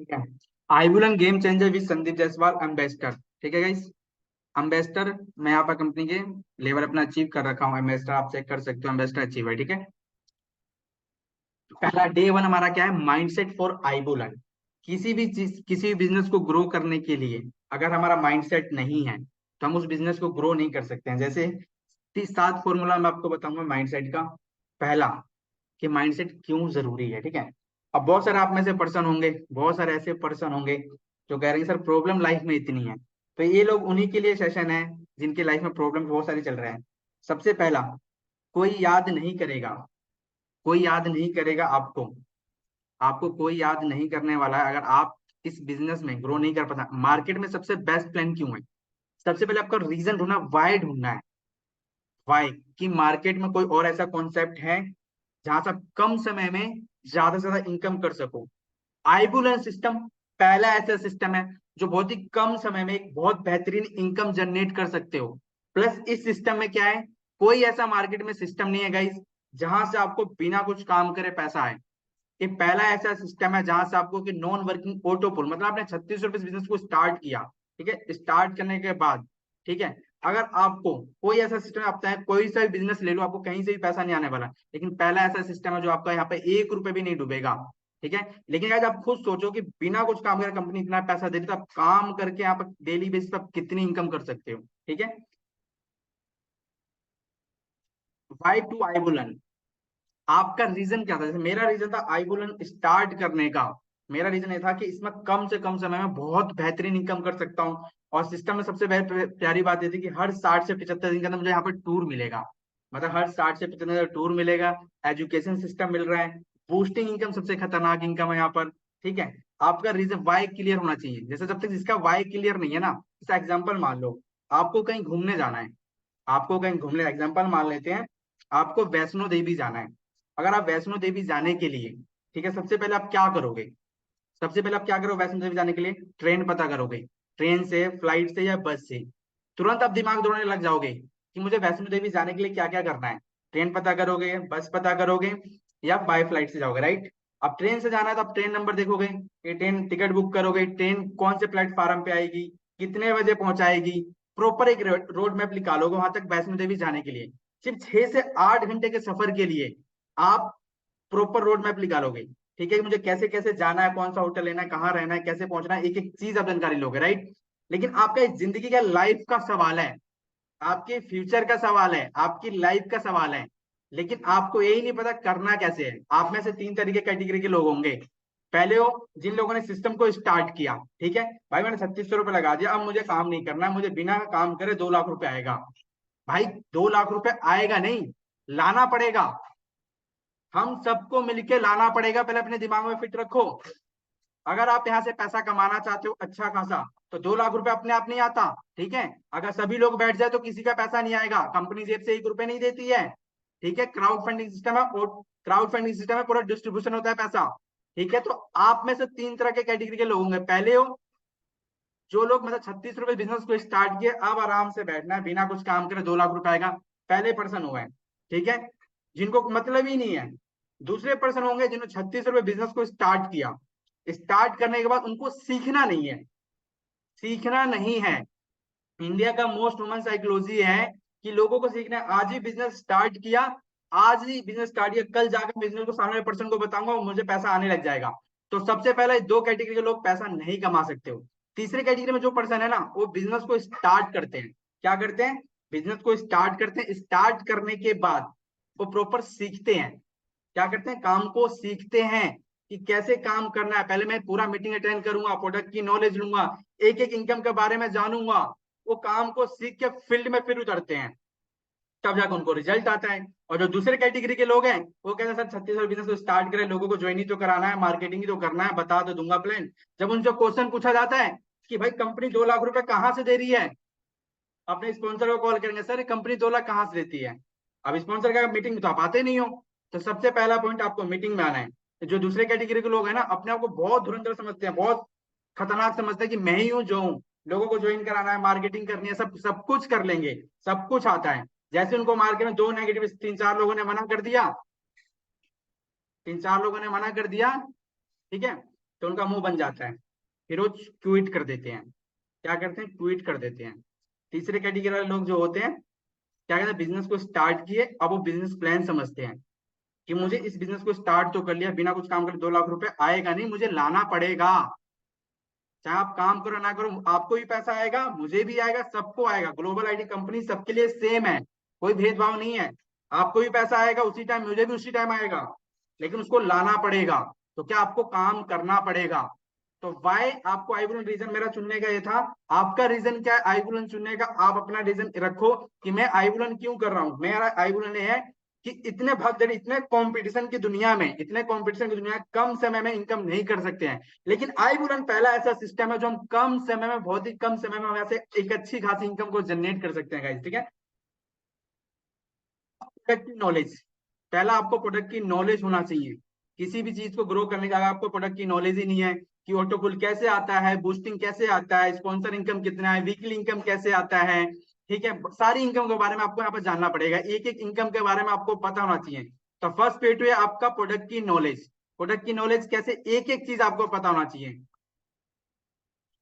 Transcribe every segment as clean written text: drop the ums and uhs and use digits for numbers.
ठीक है। आइबुलन game changer with Sandeep Jaiswal ambassador. ठीक है गाइस। एम्बेसडर, मैं यहाँ पर कंपनी के लेवल अपना अचीव कर रखा हूँ। एम्बेसडर आप चेक कर सकते हो, एम्बेसडर अचीव है। ठीक है। पहला डे वन हमारा क्या है, माइंडसेट फॉर आइबुलन। किसी भी चीज, किसी भी बिजनेस को ग्रो करने के लिए अगर हमारा माइंडसेट नहीं है तो हम उस बिजनेस को ग्रो नहीं कर सकते हैं। जैसे 7 फॉर्मूला मैं आपको बताऊंगा माइंडसेट का। पहला, कि माइंडसेट क्यों जरूरी है। ठीक है। अब बहुत सारे आप में से पर्सन होंगे, बहुत सारे ऐसे पर्सन होंगे जो कह रहे हैं सर प्रॉब्लम लाइफ में इतनी है। तो ये लोग उन्हीं के लिए सेशन है जिनकी लाइफ में प्रॉब्लम बहुत सारी चल रहे हैं। सबसे पहला, कोई याद नहीं करेगा, कोई याद नहीं करेगा आपको। आपको कोई याद नहीं करने वाला है अगर आप इस बिजनेस में ग्रो नहीं कर पाता। मार्केट में सबसे बेस्ट प्लान क्यों है, सबसे पहले आपका रीजन ढूंढना, वाई ढूंढना है। वाई, कि मार्केट में कोई और ऐसा कॉन्सेप्ट है जहां से आप कम समय में ज्यादा से ज्यादा इनकम कर सको। आइबुलेंस सिस्टम पहला ऐसा सिस्टम है जो बहुत ही कम समय में एक बहुत बेहतरीन इनकम जनरेट कर सकते हो। प्लस इस सिस्टम में क्या है, कोई ऐसा मार्केट में सिस्टम नहीं है गाइस जहां से आपको बिना कुछ काम करे पैसा आए। ये पहला ऐसा सिस्टम है जहां से आपको कि नॉन वर्किंग ऑटो पुल, मतलब आपने 36 रुपए बिजनेस को स्टार्ट किया। ठीक है। स्टार्ट करने के बाद, ठीक है, अगर आपको कोई ऐसा सिस्टम आपता है, कोई सा भी बिजनेस ले लो, आपको कहीं से भी पैसा नहीं आने वाला, लेकिन पहला ऐसा सिस्टम है जो आपका यहाँ पे 1 रुपए भी नहीं डूबेगा। ठीक है। लेकिन अगर आप खुद सोचो कि बिना कुछ काम करे कंपनी इतना पैसा दे रही है, तो आप काम करके यहाँ पर डेली बेसिस पर आप कितनी इनकम कर सकते हो। ठीक है। वाई टू आई बुलन, आपका रीजन क्या था। जैसे मेरा रीजन था आई बुलन स्टार्ट करने का। मेरा रीजन ये था कि इसमें कम से कम समय में बहुत बेहतरीन इनकम कर सकता हूँ। और सिस्टम में सबसे प्यारी बात ये थी कि हर 60 से 75 दिन के अंदर मुझे यहाँ पर टूर मिलेगा। मतलब हर 60 से 75 दिन टूर मिलेगा। एजुकेशन सिस्टम मिल रहा है। बूस्टिंग इनकम सबसे खतरनाक इनकम है यहाँ पर। ठीक है। आपका रीजन वाई क्लियर होना चाहिए। जैसे जब तक इसका वाई क्लियर नहीं है ना, जैसे एग्जाम्पल मान लो, आपको कहीं घूमने जाना है, आपको कहीं घूमने, एग्जाम्पल मान लेते हैं, आपको वैष्णो देवी जाना है। अगर आप वैष्णो देवी जाने के लिए, ठीक है, सबसे पहले आप क्या करोगे, सबसे पहले आप क्या करोगे वैष्णो देवी जाने के लिए, ट्रेन पता करोगे। ट्रेन से, फ्लाइट से या बस से। तुरंत आप दिमाग दौड़ाने लग जाओगे कि मुझे वैष्णो देवी जाने के लिए क्या क्या करना है। ट्रेन पता करोगे, बस पता करोगे, या बाय फ्लाइट से जाओगे, राइट। अब ट्रेन से जाना है तो आप ट्रेन नंबर देखोगे, ये ट्रेन टिकट बुक करोगे, ट्रेन कौन से प्लेटफार्म पे आएगी, कितने बजे पहुंचाएगी। प्रॉपर एक रोड मैप निकालोगे वहां तक वैष्णो देवी जाने के लिए। सिर्फ 6 से 8 घंटे के सफर के लिए आप प्रॉपर रोड मैप निकालोगे। ठीक है कि मुझे कैसे कैसे जाना है, कौन सा होटल लेना है, कहाँ रहना है, कैसे पहुंचना है, एक एक चीज आप जानकारी लोगे, राइट। लेकिन आपका जिंदगी का, लाइफ का सवाल है, आपके फ्यूचर का सवाल है, आपकी लाइफ का सवाल है। लेकिन आपको यही नहीं पता करना कैसे है। आप में से 3 तरीके कैटेगरी के लोग होंगे। पहले हो जिन लोगों ने सिस्टम को स्टार्ट किया, ठीक है, भाई मैंने 3600 रुपये लगा दिया, अब मुझे काम नहीं करना है, मुझे बिना काम करे 2 लाख रुपए आएगा। भाई 2 लाख रुपए आएगा नहीं, लाना पड़ेगा। हम सबको मिलके लाना पड़ेगा, पहले अपने दिमाग में फिट रखो। अगर आप यहाँ से पैसा कमाना चाहते हो अच्छा खासा, तो 2 लाख रुपए अपने आप नहीं आता। ठीक है। अगर सभी लोग बैठ जाए तो किसी का पैसा नहीं आएगा, कंपनी जेब से 1 रुपए नहीं देती है। ठीक है। क्राउड फंडिंग सिस्टम है, और क्राउड फंडिंग सिस्टम में पूरा डिस्ट्रीब्यूशन होता है पैसा। ठीक है। तो आप में से 3 तरह के कैटेगरी के लोग होंगे। पहले हो जो लोग मतलब 36 रुपए बिजनेस को स्टार्ट किए, अब आराम से बैठना है, बिना कुछ काम करे 2 लाख रुपए आएगा, पहले पर्सन हुए हैं। ठीक है। जिनको मतलब ही नहीं है। दूसरे पर्सन होंगे जिन्होंने 36 रुपए बिजनेस को स्टार्ट किया, स्टार्ट करने के बाद उनको सीखना नहीं है, सीखना नहीं है। इंडिया का मोस्ट कॉमन साइकोलॉजी है कि लोगों को सीखना है। आज ही बिजनेस स्टार्ट किया, आज ही बिजनेस स्टार्ट किया, कल जाकर बिजनेस को सामने पर्सन को बताऊंगा और मुझे पैसा आने लग जाएगा। तो सबसे पहले 2 कैटेगरी के लोग पैसा नहीं कमा सकते हो। तीसरे कैटेगरी में जो पर्सन है ना, वो बिजनेस को स्टार्ट करते हैं। क्या करते हैं, बिजनेस को स्टार्ट करते हैं। स्टार्ट करने के बाद वो प्रॉपर सीखते हैं। क्या करते हैं, काम को सीखते हैं कि कैसे काम करना है। पहले मैं पूरा मीटिंग अटेंड करूंगा, प्रोडक्ट की नॉलेज लूंगा, एक एक इनकम के बारे में जानूंगा। वो काम को सीख के फील्ड में फिर उतरते हैं, तब जाकर उनको रिजल्ट आता है। और जो दूसरे कैटेगरी के लोग हैं, वो कहते हैं सर 36 बिजनेस को स्टार्ट करें, लोगों को ज्वाइन ही तो कराना है, मार्केटिंग ही तो करना है, बता तो दूंगा प्लान। जब उनसे क्वेश्चन पूछा जाता है कि भाई कंपनी 2 लाख रुपए कहाँ से दे रही है, अपने स्पॉन्सर को कॉल करेंगे, सर कंपनी 2 लाख कहाँ से देती है। अब स्पॉन्सर का मीटिंग में तो आप आते नहीं हो। तो सबसे पहला पॉइंट, आपको मीटिंग में आना है। जो दूसरे कैटेगरी के लोग हैं ना, अपने आप को बहुत धुरंधर समझते हैं, बहुत खतरनाक समझते हैं कि मैं ही हूँ जो हूँ, लोगों को ज्वाइन कराना है, मार्केटिंग करनी है, सब सब कुछ कर लेंगे, सब कुछ आता है। जैसे उनको मार्केट में 2 नेगेटिव, 3 4 लोगों ने मना कर दिया, 3 4 लोगों ने मना कर दिया, ठीक है, तो उनका मुंह बन जाता है, फिर वो क्विट कर देते हैं। क्या करते हैं? क्विट कर देते हैं। तीसरे कैटेगरी वाले लोग जो होते हैं, क्या कहते हैं, बिजनेस को स्टार्ट किए, अब वो बिजनेस प्लान समझते हैं कि मुझे इस बिजनेस को स्टार्ट तो कर लिया, बिना कुछ काम करे 2 लाख रुपए आएगा नहीं, मुझे लाना पड़ेगा। चाहे आप काम करो ना करो, आपको भी पैसा आएगा, मुझे भी आएगा, सबको आएगा। ग्लोबल आईटी कंपनी सबके लिए सेम है, कोई भेदभाव नहीं है। आपको भी पैसा आएगा उसी टाइम, मुझे भी उसी टाइम आएगा, लेकिन उसको लाना पड़ेगा। तो क्या आपको काम करना पड़ेगा। तो वाई आपको आई बुलेट रीजन मेरा चुनने का ये था। आपका रीजन क्या है आई बुलेट चुनने का? आप अपना रीजन रखो कि मैं आई बुलेट क्यों कर रहा हूं। मेरा आई बुलेट ये है कि इतने भागदौड़, इतने कंपटीशन की दुनिया में, इतने कंपटीशन की दुनिया में कम समय में इनकम नहीं कर सकते हैं, लेकिन आई बुलेट पहला ऐसा सिस्टम है जो हम कम समय में, बहुत ही कम समय में वैसे एक अच्छी खासी इनकम को जनरेट कर सकते हैं गाइस। ठीक है, प्रोडक्ट की नॉलेज, पहला आपको प्रोडक्ट की नॉलेज होना चाहिए। किसी भी चीज को ग्रो करने का अगर आपको प्रोडक्ट की नॉलेज ही नहीं है कि ऑटोपुल कैसे आता है, बूस्टिंग कैसे आता है, स्पॉन्सर इनकम कितना है, वीकली इनकम कैसे आता है, ठीक है, सारी इनकम के बारे में आपको यहाँ पर जानना पड़ेगा, एक एक इनकम के बारे में आपको पता होना चाहिए। तो फर्स्ट पे है आपका प्रोडक्ट की नॉलेज। प्रोडक्ट की नॉलेज कैसे, एक एक चीज आपको पता होना चाहिए।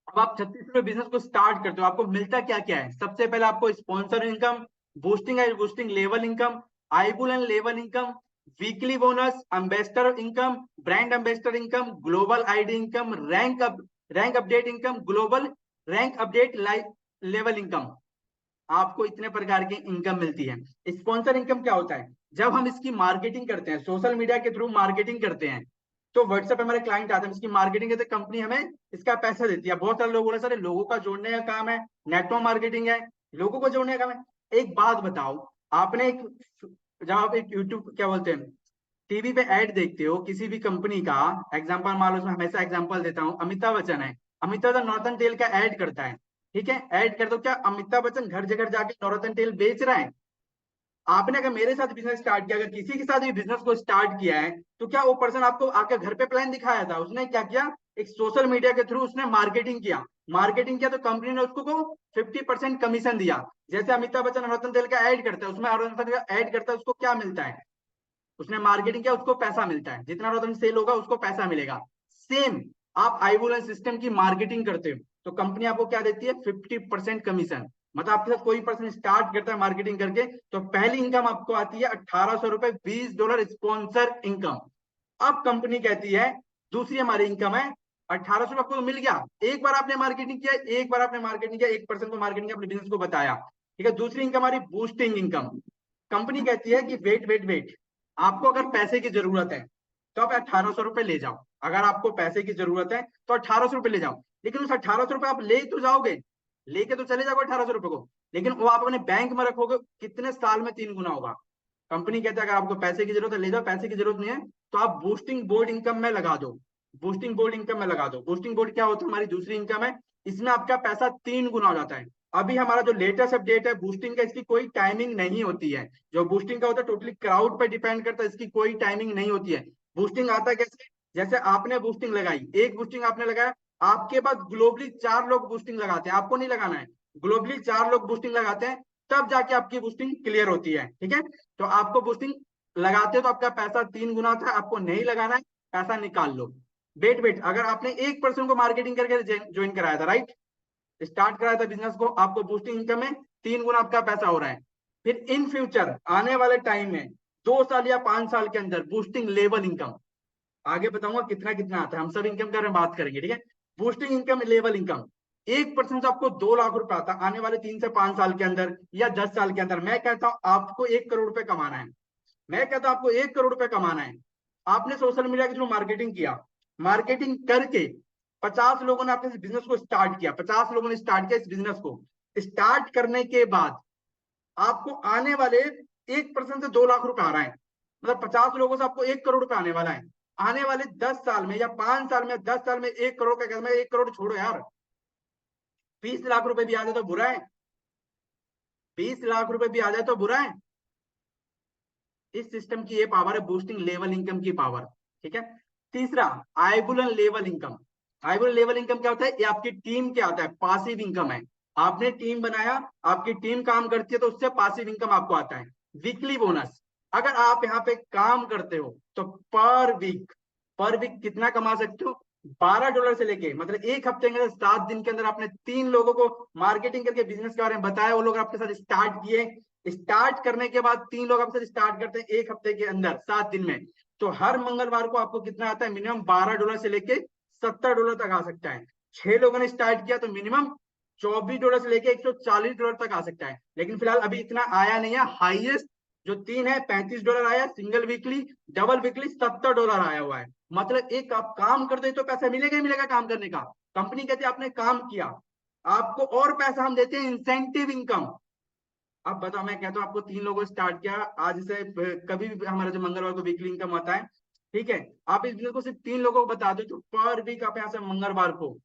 अब आप 36 में बिजनेस को स्टार्ट करते हो, आपको मिलता क्या क्या है? सबसे पहले आपको sponsor income, boosting and boosting level income, iBull and level income, weekly bonus, ambassador income, brand ambassador income, global ID income, rank update income, global rank update level income. आपको इतने प्रकार की इनकम मिलती है। स्पॉन्सर इनकम क्या होता है? जब हम इसकी मार्केटिंग करते हैं, सोशल मीडिया के थ्रू मार्केटिंग करते हैं, तो व्हाट्सएप पे हमारे क्लाइंट आते हैं, इसकी मार्केटिंग करते, कंपनी हमें इसका पैसा देती है। बहुत सारे लोग बोले सर लोगों का जोड़ने का काम है, नेटवर्क मार्केटिंग है, लोगों को जोड़ने का काम है। एक बात बताओ, आपने एक, जब आप एक यूट्यूब क्या बोलते हैं, टीवी पे ऐड देखते हो किसी भी कंपनी का, एग्जांपल मान लो, उसमें हमेशा एग्जांपल देता हूँ, अमिताभ बच्चन है, अमिताभ बच्चन नॉर्टन तेल का ऐड करता है, ठीक है, ऐड कर दो, क्या अमिताभ बच्चन घर जगह जाके नॉर्टन तेल बेच रहा है? आपने अगर मेरे साथ बिजनेस स्टार्ट किया, अगर किसी के साथ भी बिजनेस को स्टार्ट किया है, तो क्या वो पर्सन आपको आके घर पे प्लान दिखाया था? उसने क्या किया, एक सोशल मीडिया के थ्रू उसने मार्केटिंग किया, मार्केटिंग किया तो कंपनी ने उसको 50% कमीशन दिया। जैसे अमिताभ बच्चन रतन तेल का ऐड करता है, उसमें रतन का ऐड करता है, उसको क्या मिलता है? उसने मार्केटिंग किया, उसको पैसा मिलता है, जितना रतन सेल होगा उसको पैसा मिलेगा। सेम आप आईबुलेंस सिस्टम की मार्केटिंग करते हो तो कंपनी आपको क्या देती है? 50% कमीशन। मतलब आपके साथ कोई पर्सन स्टार्ट करता है मार्केटिंग करके, तो पहली इनकम आपको आती है $1800, $20 स्पॉन्सर इनकम। अब कंपनी कहती है दूसरी हमारी इनकम है 1800, आपको तो मिल गया, एक बार आपने मार्केटिंग किया, एक बार आपने मार्केटिंग किया, एक पर्सन को मार्केटिंग अपने बिजनेस को बताया, ठीक है। दूसरी इनकम हमारी बूस्टिंग इनकम। कंपनी कहती है कि वेट वेट वेट, आपको अगर पैसे की जरूरत है तो आप $1800 ले जाओ। अगर आपको पैसे की जरूरत है तो $1800 ले जाओ, लेकिन उस $1800 आप ले तो जाओगे, लेके तो चले जाओगे $1800 को, लेकिन वो आप अपने बैंक में रखोगे, कितने साल में 3 गुना होगा। कंपनी कहता है अगर आपको पैसे की जरूरत है ले जाओ, पैसे की जरूरत नहीं है तो आप बूस्टिंग बोर्ड इनकम में लगा दो। बूस्टिंग बोर्ड इनकम में लगा दो। बूस्टिंग बोर्ड क्या होता है? हमारी दूसरी इनकम है, इसमें आपका पैसा 3 गुना हो जाता है। अभी हमारा जो लेटेस्ट अपडेट है बूस्टिंग का, इसकी कोई टाइमिंग नहीं होती है। जो बूस्टिंग का होता है टोटली क्राउड पे डिपेंड करता है, इसकी कोई टाइमिंग नहीं होती है। बूस्टिंग आता है कैसे? जैसे आपने बूस्टिंग लगाई, एक बूस्टिंग आपने लगाया, आपके बाद ग्लोबली 4 लोग बूस्टिंग लगाते हैं, आपको नहीं लगाना है, ग्लोबली 4 लोग बूस्टिंग लगाते हैं, तब जाके आपकी बूस्टिंग क्लियर होती है, ठीक है। तो आपको बूस्टिंग लगाते हो तो आपका पैसा 3 गुना था, आपको नहीं लगाना है, पैसा निकाल लो। वेट वेट, अगर आपने एक पर्सन को मार्केटिंग करके ज्वाइन कराया था, राइट, स्टार्ट कराया था बिजनेस को, आपको बूस्टिंग इनकम में 3 गुना आपका पैसा हो रहा है। फिर इन फ्यूचर आने वाले टाइम में 2 साल या 5 साल के अंदर बूस्टिंग लेवल इनकम, आगे बताऊंगा कितना कितना आता है, हम सब इनकम के बारे में बात करेंगे, ठीक है। बूस्टिंग इनकम लेवल इनकम, एक पर्सन से आपको 2 लाख रुपए आता है आने वाले 3 से 5 साल के अंदर या 10 साल के अंदर। मैं कहता हूं आपको 1 करोड़ रुपए कमाना है, मैं कहता हूं आपको 1 करोड़ रुपए कमाना है। आपने सोशल मीडिया के थ्रू मार्केटिंग किया, मार्केटिंग करके 50 लोगों ने आपके बिजनेस को स्टार्ट किया, 50 लोगों ने स्टार्ट किया इस बिजनेस को, स्टार्ट करने के बाद आपको आने वाले 1 पर्सन से 2 लाख रुपए आ रहा है, मतलब 50 लोगों से आपको 1 करोड़ रुपए आने वाला है। आने वाले 10 साल में या 5 साल में, 10 साल में 1 करोड़ का कहता, मैं 1 करोड़ छोड़ो यार, 20 लाख रुपए भी आ जाए तो बुरा है, 20 लाख रुपए भी आ जाए तो बुरा है। इस सिस्टम की ये पावर है, बूस्टिंग लेवल इनकम की पावर, ठीक है। तीसरा, आइबुलन लेवल इनकम। आइबुलन लेवल इनकम क्या होता है? ये आपकी टीम क्या आता है, पासिव इनकम है। आपने टीम बनाया, आपकी टीम काम करती है तो उससे पासिव इनकम आपको आता है। वीकली बोनस, अगर आप यहाँ पे काम करते हो तो पर वीक कितना कमा सकते हो? $12 से लेके, मतलब एक हफ्ते के अंदर 7 दिन के अंदर आपने 3 लोगों को मार्केटिंग करके बिजनेस के बारे में बताया, वो लोग आपके साथ स्टार्ट किए। स्टार्ट करने के बाद 3 लोग आपके साथ स्टार्ट करते हैं एक हफ्ते के अंदर 7 दिन में, तो हर मंगलवार को आपको कितना आता है, मिनिमम $12 से लेके $70 तक आ सकता है। 6 लोगों ने स्टार्ट किया तो मिनिमम $24 से लेके $140 तक आ सकता है। लेकिन फिलहाल अभी इतना आया नहीं है। हाईएस्ट जो 3 है $35 आया सिंगल वीकली, डबल वीकली $70 आया हुआ है। मतलब एक आप काम कर दे तो पैसा मिलेगा ही मिलेगा काम करने का। कंपनी कहती है आपने काम किया, आपको और पैसा हम देते हैं इंसेंटिव इनकम। अब बताओ, मैं कहता हूँ आपको 3 लोगों स्टार्ट किया आज से, कभी भी हमारा जो मंगलवार को वीकली इनकम आता है, ठीक है, आप इस बिजनेस को सिर्फ 3 लोगों को बता दो तो पर वीक आप यहाँ से मंगलवार को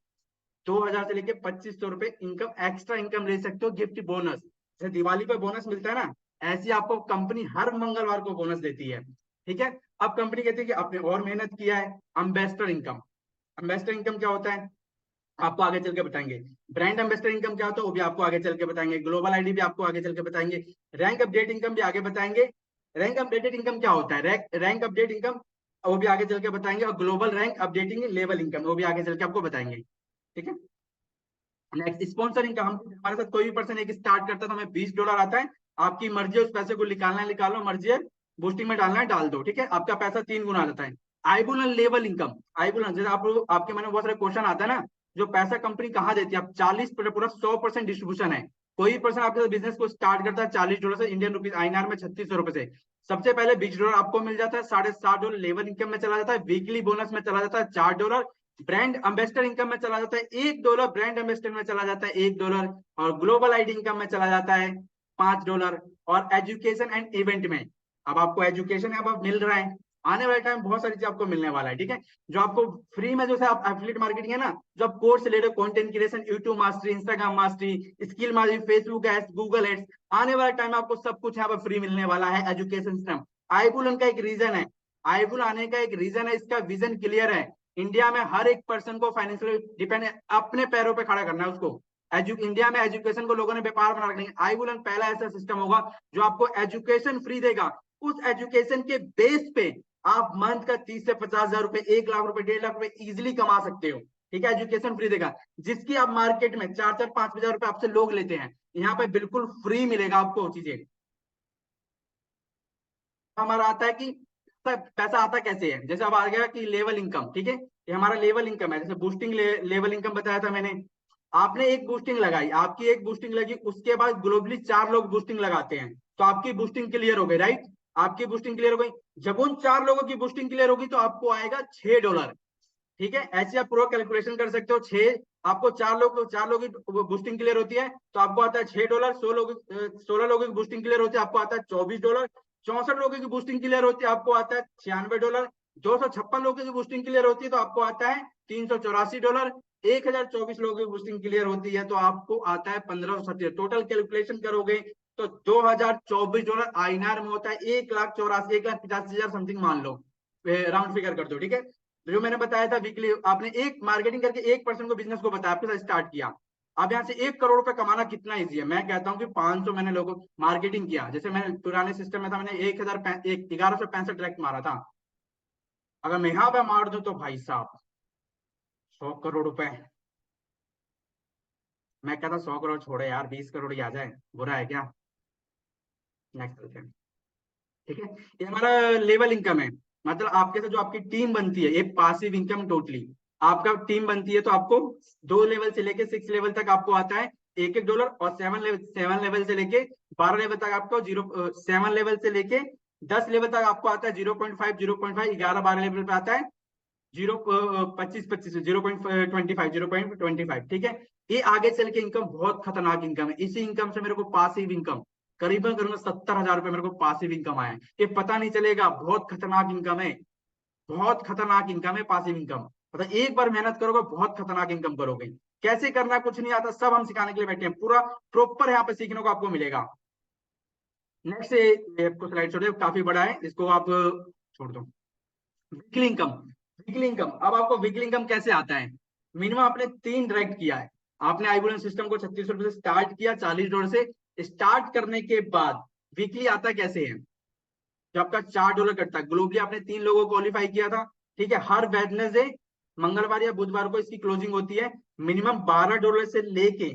2,000 से लेके ₹2,500 इनकम, एक्स्ट्रा इनकम ले सकते हो, गिफ्ट बोनस। जैसे दिवाली पर बोनस मिलता है ना, ऐसे आपको कंपनी हर मंगलवार को बोनस देती है। ठीक है, अब कंपनी कहती है कि आपने और मेहनत किया है। एम्बेसडर इनकम, एम्बेसडर इनकम क्या होता है आपको आगे चल के बताएंगे। ब्रांड एम्बेसडर इनकम क्या होता है वो भी आपको आगे चल के बताएंगे। ग्लोबल आईडी भी आपको आगे चल के बताएंगे। रैंक अपडेट इनकम भी आगे बताएंगे। रैंक अपडेटेड इनकम क्या होता है, रैंक अपडेट इनकम वो भी आगे चल के बताएंगे। और global rank updating level income वो भी आगे चल के आपको बताएंगे। ठीक है, नेक्स्ट स्पॉन्सर इनकम, हमारे साथ कोई भी पर्सन एक स्टार्ट करता है तो हमें $20 आता है। आपकी मर्जी है उस पैसे को निकालना है निकालो, मर्जी है बूस्टिंग में डालना है डाल दो। ठीक है, आपका पैसा 3 गुना आ जाता है। आइबुलन लेवल इनकम, आइबुलन जैसे आप आपके मन में बहुत सारे क्वेश्चन आता है ना, जो पैसा कंपनी कहाँ देती है, आप 40 पूरा 100% डिस्ट्रीब्यूशन है। कोई पर्सन आपके बिजनेस को स्टार्ट करता है $40 से, इंडियन रुपीज INR में ₹3600 से। सबसे पहले $20 आपको मिल जाता है, $60.5 लेवल इनकम में चला जाता है, वीकली बोनस में चला जाता है $4, ब्रांड एम्बेसडर इनकम में चला जाता है $1, ब्रांड एम्बेसडर में चला जाता है $1, और ग्लोबल आईडी इनकम में चला जाता है $5, और एजुकेशन एंड इवेंट में अब आपको एजुकेशन अब मिल रहा है। आने वाले टाइम बहुत सारी चीज आपको मिलने वाला है। ठीक है, जो आपको फ्री में जो है आप एफिलिएट मार्केटिंग है ना, जो आप कोर्स ले रहे हो, content creation, YouTube mastery, Instagram mastery, skill mastery, Facebook ads, Google ads, आने वाले टाइम में आपको सब कुछ यहाँ पर फ्री मिलने वाला है। एजुकेशन सिस्टम आईबुलन का एक रीजन है, आईबुल आने का एक रीजन है, इसका विजन क्लियर है। इंडिया में हर एक पर्सन को फाइनेंशियल डिपेंड अपने पैरों पे खड़ा करना है उसको। इंडिया में एजुकेशन को लोगों ने व्यापार बना रखना है। आईबुलन पहला ऐसा सिस्टम होगा जो आपको एजुकेशन फ्री देगा। उस एजुकेशन के बेस पे आप मंथ का 30 से 50,000 रुपए, 1 लाख रुपए, 1.5 लाख रुपए इजिली कमा सकते हो। ठीक है, एजुकेशन फ्री देगा, जिसकी आप मार्केट में 4-4-5 हजार रुपए आपसे लोग लेते हैं, यहाँ पे बिल्कुल फ्री मिलेगा आपको चीजें। हमारा आता है कि पैसा आता कैसे है, जैसे अब आ गया कि लेवल इनकम। ठीक है, ये हमारा लेवल इनकम है। जैसे बूस्टिंग लेवल इनकम बताया था मैंने, आपने एक बूस्टिंग लगाई, आपकी एक बूस्टिंग लगी, उसके बाद ग्लोबली 4 लोग बूस्टिंग लगाते हैं, तो आपकी बूस्टिंग क्लियर हो गई, राइट। आपकी बूस्टिंग क्लियर हो गई, जब उन 4 लोगों की बूस्टिंग क्लियर होगी तो आपको आएगा $6। ठीक है, ऐसे आप पूरा कैलकुलेशन कर सकते हो। आपको 4 लोग की बूस्टिंग क्लियर होती है तो आपको आता है $6। 16 लोगों की बूस्टिंग क्लियर होती है आपको आता है $24। 64 लोगों की बूस्टिंग क्लियर होती है आपको आता है $96। 256 लोगों की बूस्टिंग क्लियर होती है तो आपको आता है $384। 1,024 लोगों की बूस्टिंग क्लियर होती है तो आपको आता है 1,570। टोटल कैलकुलेशन करोगे तो $2,024 INR में होता है 1,84,00,000, 1,85,000 समथिंग मान लो, राउंड फिगर कर दो। ठीक है, जो मैंने बताया था वीकली, आपने एक मार्केटिंग करके एक पर्सन को बिजनेस को बताया, आपके साथ स्टार्ट किया। अब यहाँ से ₹1 करोड़ कमाना कितना इजी है, मैं कहता हूँ कि 500 मैंने लोगों मार्केटिंग किया, जैसे मैंने पुराने सिस्टम में था, मैंने 1165 डायरेक्ट मारा था। अगर मैं यहाँ पे मार दूं तो भाई साहब 100 करोड़ रुपए। मैं कहता 100 करोड़ छोड़े यार, 20 करोड़ ही आ जाए, बुरा है क्या। नेक्स्ट चलते हैं। ठीक है, ये हमारा लेवल इनकम है। मतलब आपके साथ जो आपकी टीम बनती है, एक पासिव इनकम टोटली आपका टीम बनती है, तो आपको 2 लेवल से लेके 6 लेवल तक आपको आता है $1-1, और 7 लेवल से लेके 12 लेवल तक आपको 7 लेवल से लेके 10 लेवल तक आपको आता है 0.5, 0.5, 11-12 लेवल पे आता है 0.25, 0.25, 0.25। ठीक है, ये आगे चल के इनकम बहुत खतरनाक इनकम है। इसी इनकम से मेरे को पासिव इनकम करीबन करीबन 70,000 रुपए मेरे को पासिव इनकम आया है। ये पता नहीं चलेगा, बहुत खतरनाक इनकम है, बहुत खतरनाक इनकम है पासिव इनकम। मतलब एक बार मेहनत करोगे बहुत खतरनाक इनकम करोगे। कैसे करना कुछ नहीं आता, सब हम सिखाने के लिए बैठे हैं, पूरा प्रॉपर यहाँ पे सीखने को आपको मिलेगा। नेक्स्ट आपको स्लाइड छोड़, काफी बड़ा है, इसको आप छोड़ दो। वीकली इनकम, वीकली इनकम, अब आपको वीकली इनकम कैसे आता है। मिनिमम आपने 3 डायरेक्ट किया है, आपने आईबुलन सिस्टम को ₹3600 से स्टार्ट किया, $40 से स्टार्ट करने के बाद वीकली आता कैसे है, जो आपका $4 कटता है। ग्लोबली आपने 3 लोगों को क्वालिफाई किया था। ठीक है, हर वेडनेसडे मंगलवार या बुधवार को इसकी क्लोजिंग होती है। मिनिमम $12 से लेके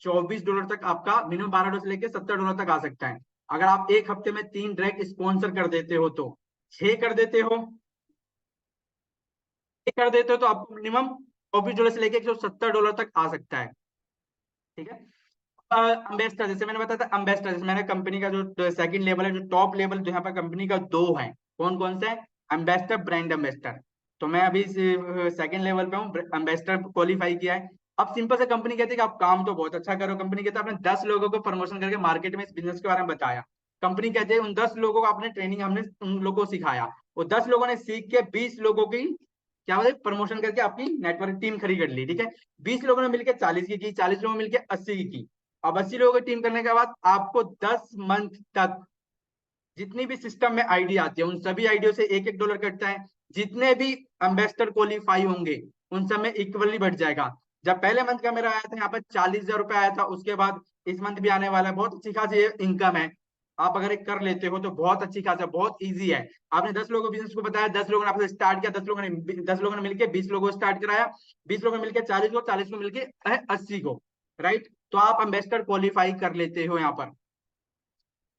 $24 तक आपका, मिनिमम $12 से लेके $70 तक आ सकता है। अगर आप एक हफ्ते में 3 ड्रैग स्पॉन्सर कर देते हो तो 6 कर देते हो, तो आपको मिनिमम $24 से लेके $170 तक आ सकता है। ठीक है। अम्बेस्टर, जैसे मैंने बताया था, अम्बेस्टर जैसे मैंने कंपनी का जो सेकंड लेवल है, जो टॉप लेवल जो यहाँ पर कंपनी का दो है, कौन कौन से है? Ambassador, brand ambassador. तो मैं अभी सेकंड लेवल पे हूँ, अम्बेस्टर क्वालिफाई किया है। अब सिंपल से कंपनी कहती है कि आप काम तो बहुत अच्छा करो, कंपनी कहती है आपने 10 लोगों को प्रमोशन करके मार्केट में इस बिजनेस के बारे में बताया। कंपनी कहती है उन 10 लोगों को आपने ट्रेनिंग, हमने उन लोगों को सिखाया, वो 10 लोगों ने सीख के 20 लोगों की क्या बोलते प्रमोशन करके आपकी नेटवर्क टीम खड़ी कर ली। ठीक है। 20 लोगों ने मिलकर 40 की 40 लोगों ने मिलकर 80 की। अब 80 लोगों की टीम करने के बाद आपको 10 मंथ तक जितनी भी सिस्टम में आईडी आती है, उन सभी आईडियो से $1-1 कटता है। जितने भी एम्बेसडर क्वालिफाई होंगे उन सब में इक्वली बढ़ जाएगा। जब पहले मंथ का मेरा आया था यहाँ पर ₹40,000 आया था, उसके बाद इस मंथ भी आने वाला है। बहुत अच्छी खासी इनकम है। आप अगर एक कर लेते हो तो बहुत अच्छी खासी, बहुत ईजी है। आपने 10 लोगों को बिजनेस को बताया, 10 लोगों ने आपसे स्टार्ट किया, 10 लोगों ने मिलकर 20 लोगों को स्टार्ट कराया, 20 लोगों ने मिलकर 40 को, 40 को मिलकर 80 को। राइट। तो आप एम्बेसडर क्वालिफाई कर लेते हो यहाँ पर।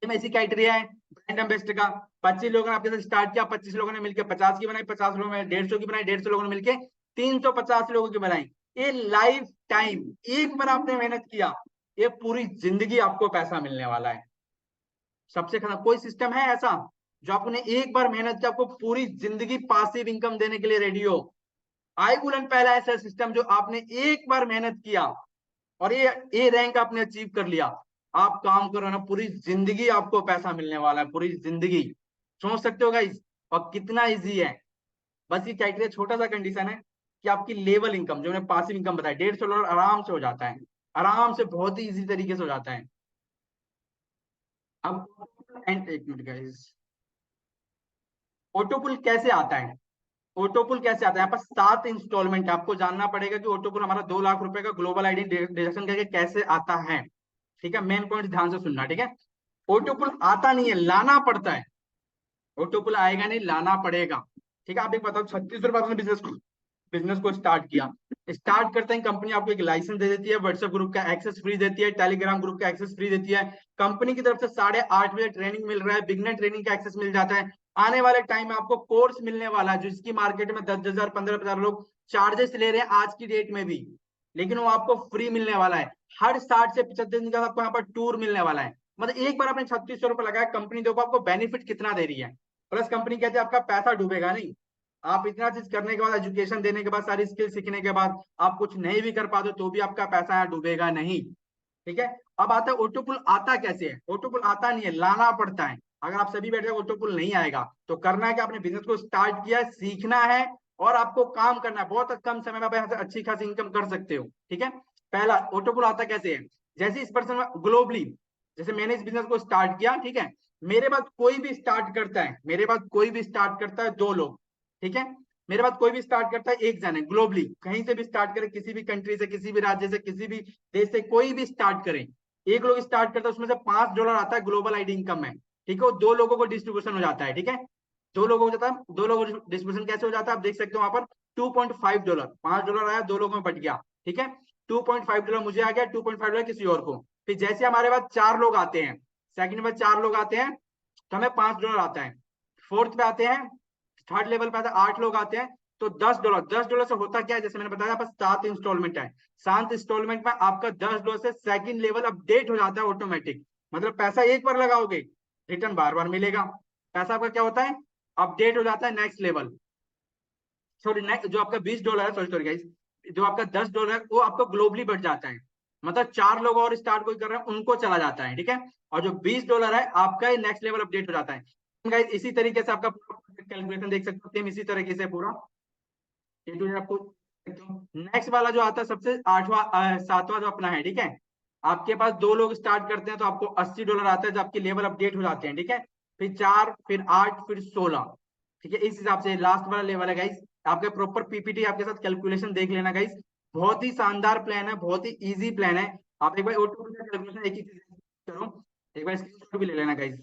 में इसी क्राइटेरिया है ब्रांड एम्बेसडर का। 25 लोगों ने आपके साथ स्टार्ट किया, 25 लोगों ने मिलकर 50 की बनाई, 50 लोगों ने 150 की बनाई, 150 लोगों ने मिलकर 350 लोगों की बनाई। ये लाइफ टाइम एक बार आपने मेहनत किया, ये पूरी जिंदगी आपको पैसा मिलने वाला है। सबसे खराब कोई सिस्टम है ऐसा जो आपने एक बार मेहनत की आपको पूरी जिंदगी पासिव इनकम देने के लिए रेडी हो? आई बुलंद पहला ऐसा सिस्टम जो आपने एक बार मेहनत किया और ये रैंक आपने अचीव कर लिया। आप काम करो ना, पूरी जिंदगी आपको पैसा मिलने वाला है, पूरी जिंदगी। सोच सकते हो गाइस, और कितना इजी है। बस ये क्राइटेरिया छोटा सा कंडीशन है कि आपकी लेवल इनकम, जो मैंने पासिव इनकम बताया, $150 आराम से हो जाता है, आराम से, बहुत ही इजी तरीके से हो जाता है। अब एक मिनट गाइस, ऑटोपुल कैसे आता है? ऑटोपुल कैसे आता है? यहाँ पर 7 इंस्टॉलमेंट है। आपको जानना पड़ेगा कि ऑटोपुल हमारा 2 लाख रुपए का ग्लोबल आईडी डिडक्शन करके कैसे आता है। ठीक है, मेन पॉइंट ध्यान से सुनना। ठीक है। ऑटोपुल आता नहीं है, लाना पड़ता है। ऑटोपुल आएगा नहीं, लाना पड़ेगा। ठीक है। आप एक बताओ, ₹36 बिजनेस को स्टार्ट किया। स्टार्ट करते ही कंपनी आपको एक लाइसेंस दे देती है, व्हाट्सएप ग्रुप का एक्सेस फ्री देती है, टेलीग्राम ग्रुप का एक्सेस फ्री देती है। कंपनी की तरफ से 8:30 बजे ट्रेनिंग मिल रहा है, बिगनर ट्रेनिंग का एक्सेस मिल जाता है। आने वाले टाइम में आपको कोर्स मिलने वाला है, जिसकी मार्केट में 10,000 15,000 लोग चार्जेस ले रहे हैं आज की डेट में भी, लेकिन वो आपको फ्री मिलने वाला है। हर 60 से 75 दिन का आपको यहाँ पर टूर मिलने वाला है। मतलब एक बार आपने ₹3600 लगाया, कंपनी देखो आपको बेनिफिट कितना दे रही है। प्लस कंपनी कहती है आपका पैसा डूबेगा नहीं। आप इतना चीज करने के बाद, एजुकेशन देने के बाद, सारी स्किल सीखने के बाद आप कुछ नहीं भी कर पाते तो भी आपका पैसा यहाँ डूबेगा नहीं। ठीक है। अब आता है ऑटोपुल आता कैसे है? ऑटोपुल आता नहीं है, लाना पड़ता है। अगर आप सभी बैठे ऑटोपुल नहीं आएगा तो करना है कि आपने बिजनेस को स्टार्ट किया है, सीखना है और आपको काम करना है। बहुत कम समय में आप यहाँ से अच्छी खासी इनकम कर सकते हो। ठीक है। पहला ऑटोपुल आता कैसे है? जैसे इस पर्सन ग्लोबली, जैसे मैंने इस बिजनेस को स्टार्ट किया, ठीक है, मेरे बाद कोई भी स्टार्ट करता है, मेरे बाद कोई भी स्टार्ट करता है 2 लोग। ठीक है। मेरे बाद कोई भी स्टार्ट करता है 1 जन है, ग्लोबली कहीं से भी स्टार्ट करे, किसी भी कंट्री से, किसी भी राज्य से, किसी भी देश से, कोई भी स्टार्ट करे, 1 लोग स्टार्ट करता है, उसमें से $5 आता है ग्लोबल आईडी इनकम में। ठीक है। वो 2 लोगों को डिस्ट्रीब्यूशन हो जाता है। ठीक है। 2 लोगों हो जाता है, 2 लोगों को डिस्ट्रीब्यूशन कैसे हो जाता है आप देख सकते हो वहां पर। $2.5, $5 आया, 2 लोगों में बट गया। ठीक है। $2.5 मुझे आ गया, $2.5 किसी और को। फिर जैसे हमारे पास 4 लोग आते हैं, सेकंड में 4 लोग आते हैं तो हमें $5 आता है। फोर्थ पे आते हैं, थर्ड लेवल पे आते हैं, 8 लोग आते हैं तो $10। से होता क्या है, जैसे मैंने बताया, 7 इंस्टॉलमेंट है। 7 इंस्टॉलमेंट में आपका $10 से सेकंड लेवल अपडेट हो जाता है ऑटोमेटिक। मतलब पैसा एक बार लगाओगे, रिटर्न बार बार मिलेगा। पैसा आपका क्या होता है, अपडेट हो जाता है नेक्स्ट लेवल। सॉरी, जो आपका $20 है, सॉरी सॉरी गाइस, जो आपका $10 है वो आपका ग्लोबली बढ़ जाता है। मतलब 4 लोग और स्टार्ट कोई कर रहे हैं उनको चला जाता है। ठीक है। और जो $20 है आपका नेक्स्ट लेवल अपडेट हो जाता है। गाइस इसी तरीके से आपका कैलकुलेशन देख सकते हो, सेम इसी तरीके से पूरा आपको। नेक्स्ट वाला जो आता है सबसे आठवां, सातवां जो अपना है। ठीक है। आपके पास 2 लोग स्टार्ट करते हैं तो आपको $80 आता है, जब आपकी लेवल अपडेट हो जाते हैं। ठीक है। फिर 4, फिर 8, फिर 16। ठीक है। इस हिसाब से लास्ट वाला लेवल है गाइस। आपके प्रॉपर पीपीटी आपके साथ कैलकुलेशन देख लेना गाइस। बहुत ही शानदार प्लान है, बहुत ही इजी प्लान है। आप एक बार ऑटो कैलकुलेशन एक ही चीज करो, एक बार स्क्रीनशॉट भी ले लेना गाइस।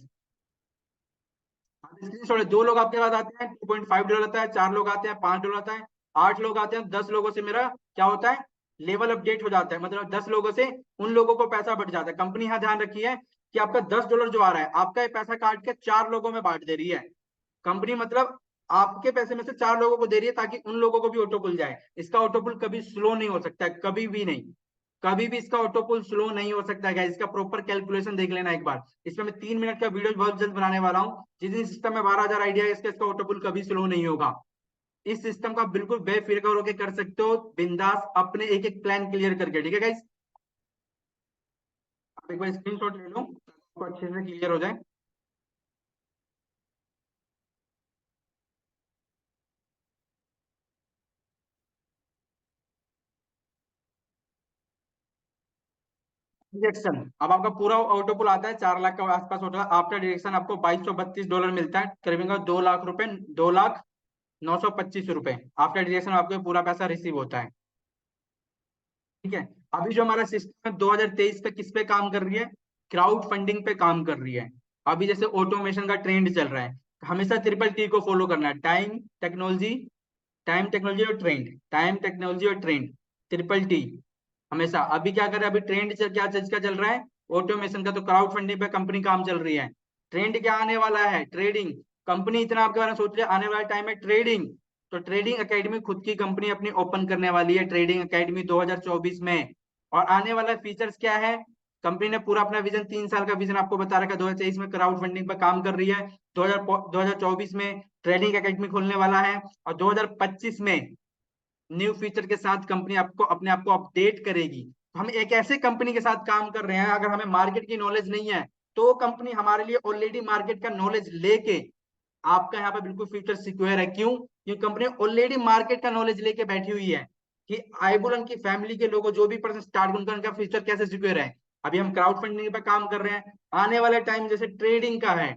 स्क्रीनशॉट, 2 लोग आपके पास आते हैं $2.5 आता है, 4 लोग आते हैं $5 आता है, 8 लोग आते हैं, 10 लोगों से मेरा क्या होता है, लेवल अपडेट हो जाता है, मतलब 10 लोगों से उन लोगों को पैसा बढ़ जाता है। कंपनी यहाँ ध्यान रखी है कि आपका $10 जो आ रहा है, आपका ये पैसा काट के 4 लोगों में बांट दे रही है कंपनी, मतलब आपके पैसे में से 4 लोगों को दे रही है ताकि उन लोगों को भी ऑटो पुल जाए। इसका ऑटो पुल कभी स्लो नहीं हो सकता है, कभी भी नहीं, कभी भी इसका ऑटो पुल स्लो नहीं हो सकता है। इसका प्रॉपर कैलकुलेशन देख लेना एक बार, इसमें मैं 3 मिनट का वीडियो बहुत जल्द बनाने वाला हूँ। जिस दिन सिस्टम में 12,000 आइडिया है इसका ऑटो पुल कभी स्लो नहीं होगा। इस सिस्टम का बिल्कुल बेफिक्र होकर कर सकते हो, बिंदास अपने एक एक प्लान क्लियर करके, ठीक है गाइस। आप एक बार स्क्रीनशॉट ले लो तो अच्छे से क्लियर हो जाए। डिडक्शन, अब आपका पूरा ऑटो पुल आता है 4 लाख के आसपास होता है। आफ्टर डिडक्शन आपको $2232 मिलता है, करीबन 2 लाख रुपए, 2,09,25 रुपए आफ्टर डिडक्शन आपको पूरा पैसा रिसीव होता है। ठीक है, अभी जो हमारा सिस्टम है 2023 पे किस पे काम कर रही है, क्राउड फंडिंग पे काम कर रही है। अभी जैसे ऑटोमेशन का ट्रेंड चल रहा है, हमेशा ट्रिपल टी को फॉलो करना है, टाइम टेक्नोलॉजी और ट्रेंड, टाइम टेक्नोलॉजी और ट्रेंड, ट्रिपल टी। हमेशा अभी क्या कर रहा है, अभी ट्रेंड क्या चीज का चल रहा है, ऑटोमेशन का, तो क्राउड फंडिंग पे कंपनी काम चल रही है। ट्रेंड क्या आने वाला है, ट्रेडिंग। कंपनी इतना आपके बारे में सोच रही है, आने वाला टाइम है ट्रेडिंग, तो ट्रेडिंग एकेडमी खुद की कंपनी अपनी ओपन करने वाली है, ट्रेडिंग एकेडमी 2024 में। और आने वाला फीचर्स क्या है, कंपनी ने पूरा अपना विजन, 3 साल का विजन आपको बता रखा है। 2023 में क्राउड फंडिंग पर काम कर रही है, 2024 में ट्रेडिंग एकेडमी खोलने वाला है, और 2025 में न्यू फीचर के साथ कंपनी आपको अपने आप को अपडेट करेगी। तो हम एक ऐसे कंपनी के साथ काम कर रहे हैं, अगर हमें मार्केट की नॉलेज नहीं है तो कंपनी हमारे लिए ऑलरेडी मार्केट का नॉलेज लेके आपका यहाँ पे बिल्कुल फ्यूचर सिक्योर है। क्यों, क्योंकि कंपनी ऑलरेडी मार्केट का नॉलेज लेके बैठी हुई है कि आईबुलन की फैमिली के लोगों जो भी पर्सन स्टार्ट, उनका फ्यूचर कैसे सिक्योर है। अभी हम क्राउड फंडिंग पे काम कर रहे हैं, आने वाले टाइम जैसे ट्रेडिंग का है,